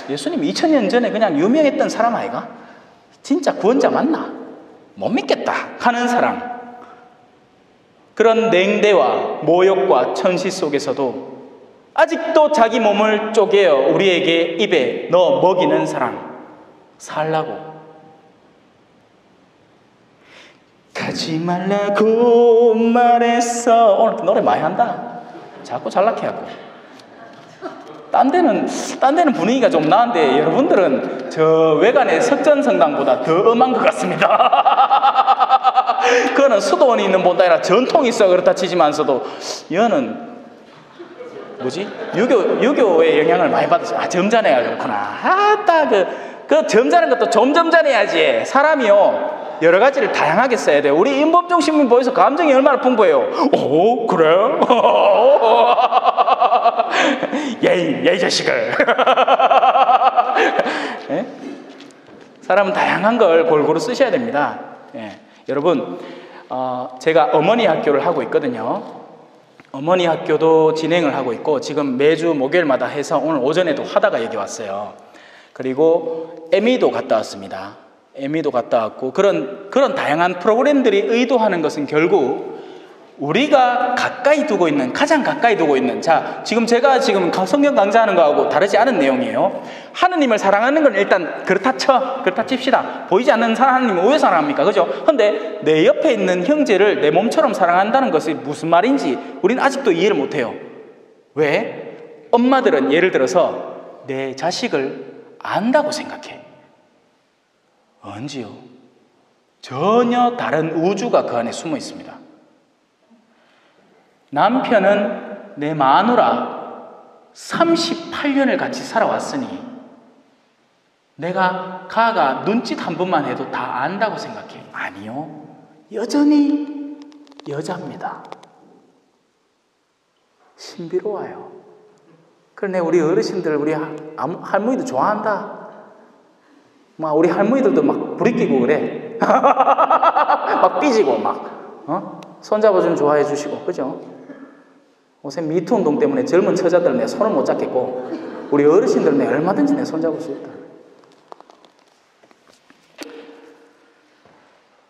예수님 2000년 전에 그냥 유명했던 사람 아이가? 진짜 구원자 맞나? 못 믿겠다 하는 사랑. 그런 냉대와 모욕과 천시 속에서도 아직도 자기 몸을 쪼개어 우리에게 입에 넣어 먹이는 사랑. 살라고. 가지 말라고 말했어. 오늘 노래 많이 한다. 자꾸 잘락해갖고. 딴 데는 분위기가 좀 나은데 여러분들은 저 외관의 석전성당보다 더 엄한 것 같습니다. 그거는 수도원이 있는 본다 아니라 전통이 있어 그렇다 치지만서도 여는 뭐지? 유교의 영향을 많이 받았어. 아, 점잖아야 그렇구나. 아따 그 점잖은 것도 좀 점잖해야지. 사람이요 여러 가지를 다양하게 써야 돼요. 우리 임범종 신문 보여서 감정이 얼마나 풍부해요. 오 그래? 예이 자식을. 예? 사람은 다양한 걸 골고루 쓰셔야 됩니다. 예. 여러분 제가 어머니 학교를 하고 있거든요. 어머니 학교도 진행을 하고 있고 지금 매주 목요일마다 해서 오늘 오전에도 하다가 여기 왔어요. 그리고 에미도 갔다 왔습니다. 에미도 갔다 왔고, 그런 다양한 프로그램들이 의도하는 것은 결국 우리가 가장 가까이 두고 있는, 지금 제가 성경 강좌하는 거하고 다르지 않은 내용이에요. 하느님을 사랑하는 건 일단 그렇다 칩시다. 보이지 않는 하느님을 왜 사랑합니까? 그죠? 근데 내 옆에 있는 형제를 내 몸처럼 사랑한다는 것이 무슨 말인지 우리는 아직도 이해를 못해요. 왜? 엄마들은 예를 들어서 내 자식을 안다고 생각해. 언제요? 전혀 다른 우주가 그 안에 숨어 있습니다. 남편은 내 마누라 38년을 같이 살아왔으니 내가 가가 눈짓 한 번만 해도 다 안다고 생각해. 아니요. 여전히 여자입니다. 신비로워요. 그런데 우리 어르신들, 우리 할머니도 좋아한다. 우리 할머니들도 막 부리끼고 그래. 막 삐지고 손잡아주면 좋아해 주시고, 그죠? 요새 미투 운동 때문에 젊은 처자들 내 손을 못 잡겠고, 우리 어르신들 내 얼마든지 내 손 잡을 수 있다.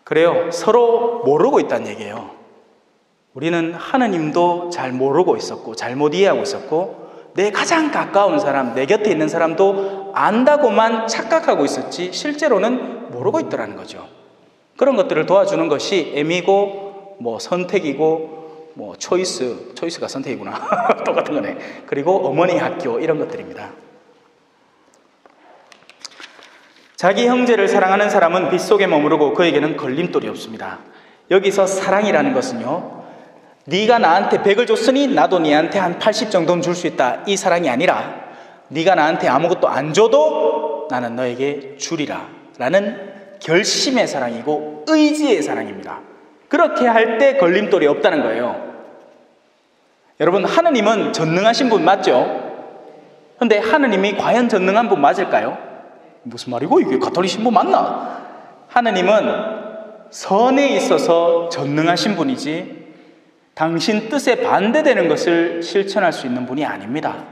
그래요. 서로 모르고 있다는 얘기예요. 우리는 하느님도 잘 모르고 있었고, 잘못 이해하고 있었고, 내 가장 가까운 사람, 내 곁에 있는 사람도 안다고만 착각하고 있었지 실제로는 모르고 있더라는 거죠. 그런 것들을 도와주는 것이 에미고, 선택이고, 초이스가 선택이구나. 똑같은 거네. 그리고 어머니 학교, 이런 것들입니다. 자기 형제를 사랑하는 사람은 빗속에 머무르고 그에게는 걸림돌이 없습니다. 여기서 사랑이라는 것은요, 네가 나한테 100을 줬으니 나도 네한테 한 80 정도는 줄 수 있다, 이 사랑이 아니라 네가 나한테 아무것도 안 줘도 나는 너에게 주리라 라는 결심의 사랑이고 의지의 사랑입니다. 그렇게 할 때 걸림돌이 없다는 거예요. 여러분, 하느님은 전능하신 분 맞죠? 근데 하느님이 과연 전능한 분 맞을까요? 무슨 말이고? 이게 가톨릭 신부 맞나? 하느님은 선에 있어서 전능하신 분이지 당신 뜻에 반대되는 것을 실천할 수 있는 분이 아닙니다.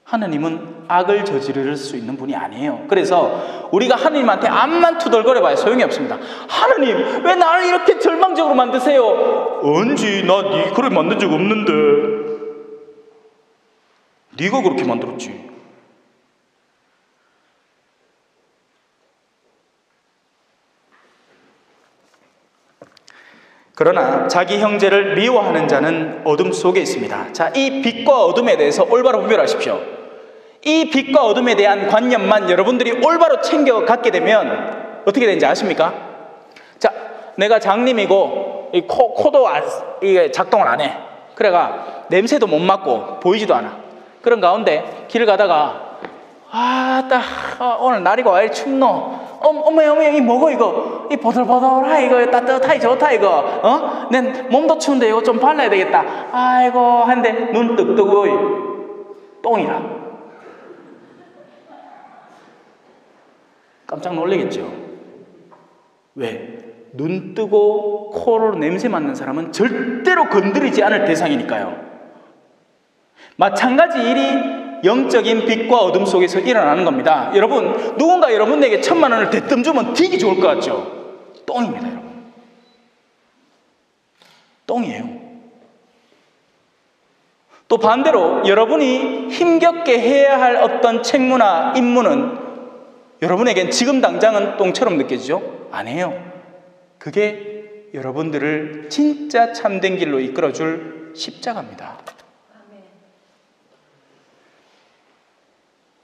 하느님은 악을 저지를 수 있는 분이 아니에요. 그래서 우리가 하느님한테 앞만 투덜거려봐야 소용이 없습니다. 하느님, 왜 나를 이렇게 절망적으로 만드세요? 언제? 나 네 그렇게 만든 적 없는데. 네가 그렇게 만들었지. 그러나 자기 형제를 미워하는 자는 어둠 속에 있습니다. 자, 이 빛과 어둠에 대해서 올바로 분별하십시오. 이 빛과 어둠에 대한 관념만 여러분들이 올바로 챙겨갖게 되면 어떻게 되는지 아십니까? 자, 내가 장님이고 이 코도 이게 작동을 안 해. 그래가 냄새도 못 맡고 보이지도 않아. 그런 가운데 길을 가다가 오늘 날이가 왜 이리 춥노? 어머 이 뭐고 이거? 이 보들보들하 이거 따뜻하이 좋다 이거. 내 몸도 추운데 이거 좀 발라야 되겠다. 아이고 한데 눈 뜨 똥이라. 깜짝 놀라겠죠. 왜? 눈 뜨고 코로 냄새 맡는 사람은 절대로 건드리지 않을 대상이니까요. 마찬가지 일이 영적인 빛과 어둠 속에서 일어나는 겁니다. 여러분, 누군가 여러분에게 1000만 원을 대뜸 주면 되게 좋을 것 같죠? 똥입니다, 여러분. 똥이에요. 또 반대로 여러분이 힘겹게 해야 할 어떤 책무나 임무는 여러분에겐 지금 당장은 똥처럼 느껴지죠? 아니에요. 그게 여러분들을 진짜 참된 길로 이끌어줄 십자가입니다.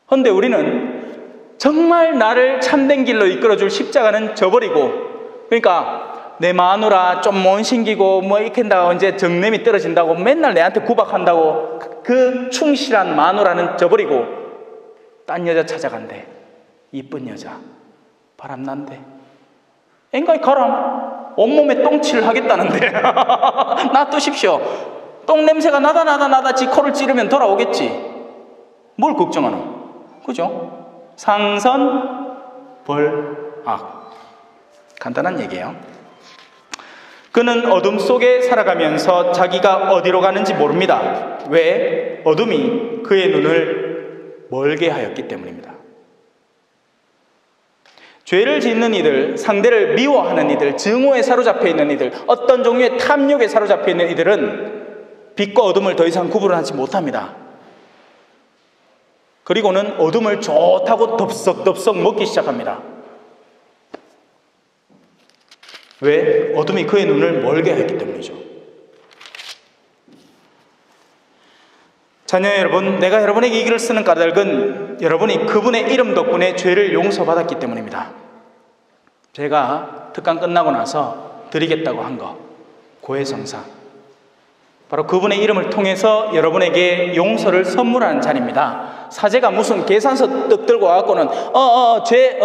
그런데 우리는 정말 나를 참된 길로 이끌어줄 십자가는 저버리고, 그러니까 내 마누라 좀 못생기고 이렇게 한다고 이제 정냄이 떨어진다고 맨날 내한테 구박한다고 그 충실한 마누라는 저버리고 딴 여자 찾아간대. 이쁜 여자 바람난대. 앵가이 가람 온몸에 똥칠을 하겠다는데 놔두십시오. 똥냄새가 나다 지 코를 찌르면 돌아오겠지. 뭘 걱정하노? 그죠? 상선 벌악. 간단한 얘기예요. 그는 어둠 속에 살아가면서 자기가 어디로 가는지 모릅니다. 왜? 어둠이 그의 눈을 멀게 하였기 때문입니다. 죄를 짓는 이들, 상대를 미워하는 이들, 증오에 사로잡혀 있는 이들, 어떤 종류의 탐욕에 사로잡혀 있는 이들은 빛과 어둠을 더 이상 구분하지 못합니다. 그리고는 어둠을 좋다고 덥석덥석 먹기 시작합니다. 왜? 어둠이 그의 눈을 멀게 했기 때문이죠. 자녀 여러분, 내가 여러분에게 이 글을 쓰는 까닭은 여러분이 그분의 이름 덕분에 죄를 용서받았기 때문입니다. 제가 특강 끝나고 나서 드리겠다고 한 거, 고해성사, 바로 그분의 이름을 통해서 여러분에게 용서를 선물하는 자리입니다. 사제가 무슨 계산서 떡 들고 와갖고는 죄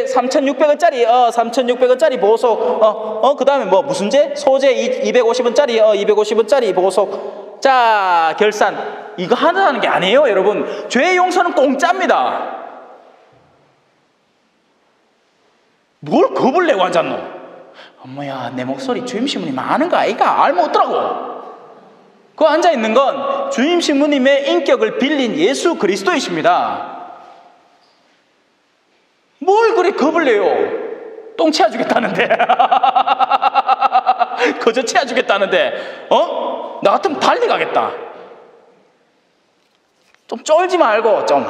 3,600원짜리 3,600원짜리 보석 그 다음에 뭐 무슨 죄? 소재 250원짜리 250원짜리 보석, 자 결산, 이거 하는 게 아니에요. 여러분, 죄 용서는 공짜입니다. 뭘 겁을 내고 앉았노? 엄마야, 내 목소리 주임 신부님 아는 거 아이가? 알면 어떠라고? 그 앉아있는 건 주임 신부님의 인격을 빌린 예수 그리스도이십니다. 뭘 그리 겁을 내요? 똥 치워주겠다는데 거저 치워주겠다는데 나 같으면 달리 가겠다. 좀 쫄지 말고 좀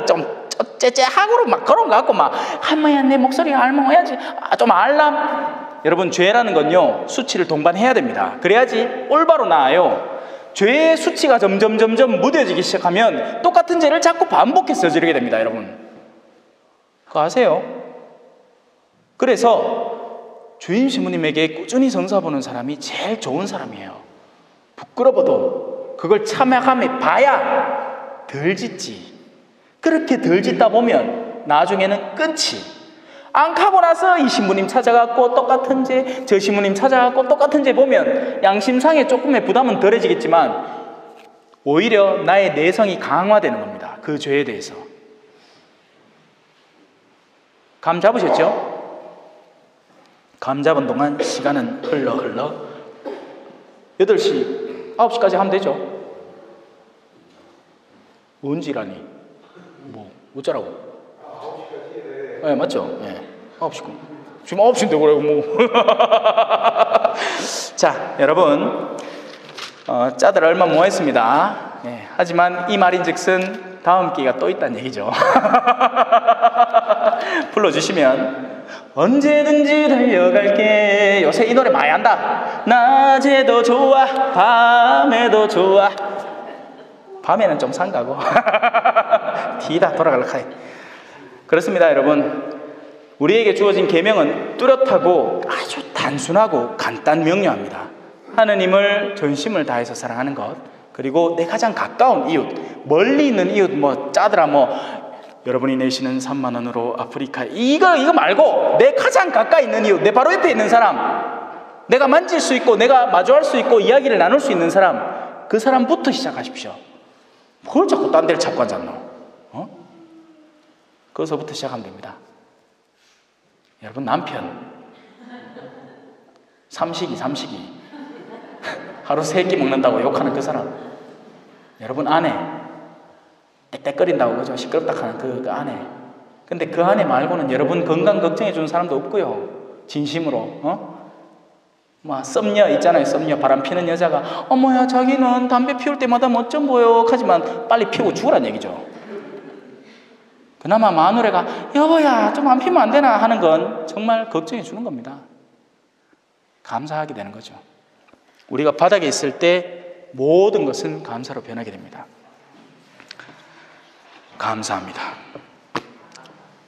좀 째째하고로 막 걸어가고 막 할머니야 내 목소리 알먹어야지 좀 알람. 여러분, 죄라는 건요 수치를 동반해야 됩니다. 그래야지 올바로 나아요. 죄의 수치가 점점 무뎌지기 시작하면 똑같은 죄를 자꾸 반복해서 저지르게 됩니다. 여러분, 그거 아세요? 그래서 주임 신부님에게 꾸준히 성사 보는 사람이 제일 좋은 사람이에요. 부끄러워도 그걸 참여하며 봐야 덜 짓지. 그렇게 덜 짓다 보면 나중에는 끊지. 안 가고 나서 이 신부님 찾아갖고 똑같은 죄, 저 신부님 찾아갖고 똑같은 죄 보면 양심상에 조금의 부담은 덜해지겠지만 오히려 나의 내성이 강화되는 겁니다. 그 죄에 대해서. 감 잡으셨죠? 감 잡은 동안 시간은 흘러 8시, 9시까지 하면 되죠. 뭔지라니 뭐 어쩌라고? 네, 맞죠? 네. 9시. 지금 9시인데 그래 뭐. 자, 여러분, 짜들 얼마 모았습니다. 네, 하지만 이 말인즉슨 다음 기회가 또 있다는 얘기죠. 불러주시면 언제든지 달려갈게. 요새 이 노래 많이 한다. 낮에도 좋아, 밤에도 좋아. 밤에는 좀 상가고 뒤다 돌아갈라 카이. 그렇습니다. 여러분, 우리에게 주어진 계명은 뚜렷하고 아주 단순하고 간단 명료합니다. 하느님을 전심을 다해서 사랑하는 것, 그리고 내 가장 가까운 이웃, 멀리 있는 이웃, 뭐 짜더라 뭐 여러분이 내시는 3만 원으로 아프리카, 이거 말고 내 가장 가까이 있는 이웃, 내 바로 옆에 있는 사람, 내가 만질 수 있고 내가 마주할 수 있고 이야기를 나눌 수 있는 사람, 그 사람부터 시작하십시오. 뭘 자꾸 딴 데를 찾고 앉았노? 거기서부터 시작하면 됩니다. 여러분, 남편 삼식이 하루 3끼 먹는다고 욕하는 그 사람, 여러분 아내 땡땡거린다고 그죠? 시끄럽다 하는 그 아내. 근데 그 아내 말고는 여러분 건강 걱정해 주는 사람도 없고요. 진심으로 막 썸녀 있잖아요. 썸녀, 바람 피는 여자가 어머야 자기는 담배 피울 때마다 멋좀 보여 하지만 빨리 피우고 죽으란 얘기죠. 그나마 마누라가 여보야 좀 안 피면 안 되나 하는 건 정말 걱정해 주는 겁니다. 감사하게 되는 거죠. 우리가 바닥에 있을 때 모든 것은 감사로 변하게 됩니다. 감사합니다.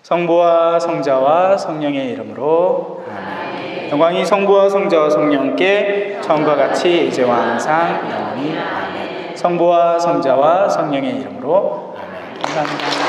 성부와 성자와 성령의 이름으로 아멘. 영광이 성부와 성자와 성령께 처음과 같이 이제와 항상 영원히 아멘. 성부와 성자와 성령의 이름으로 아멘. 감사합니다.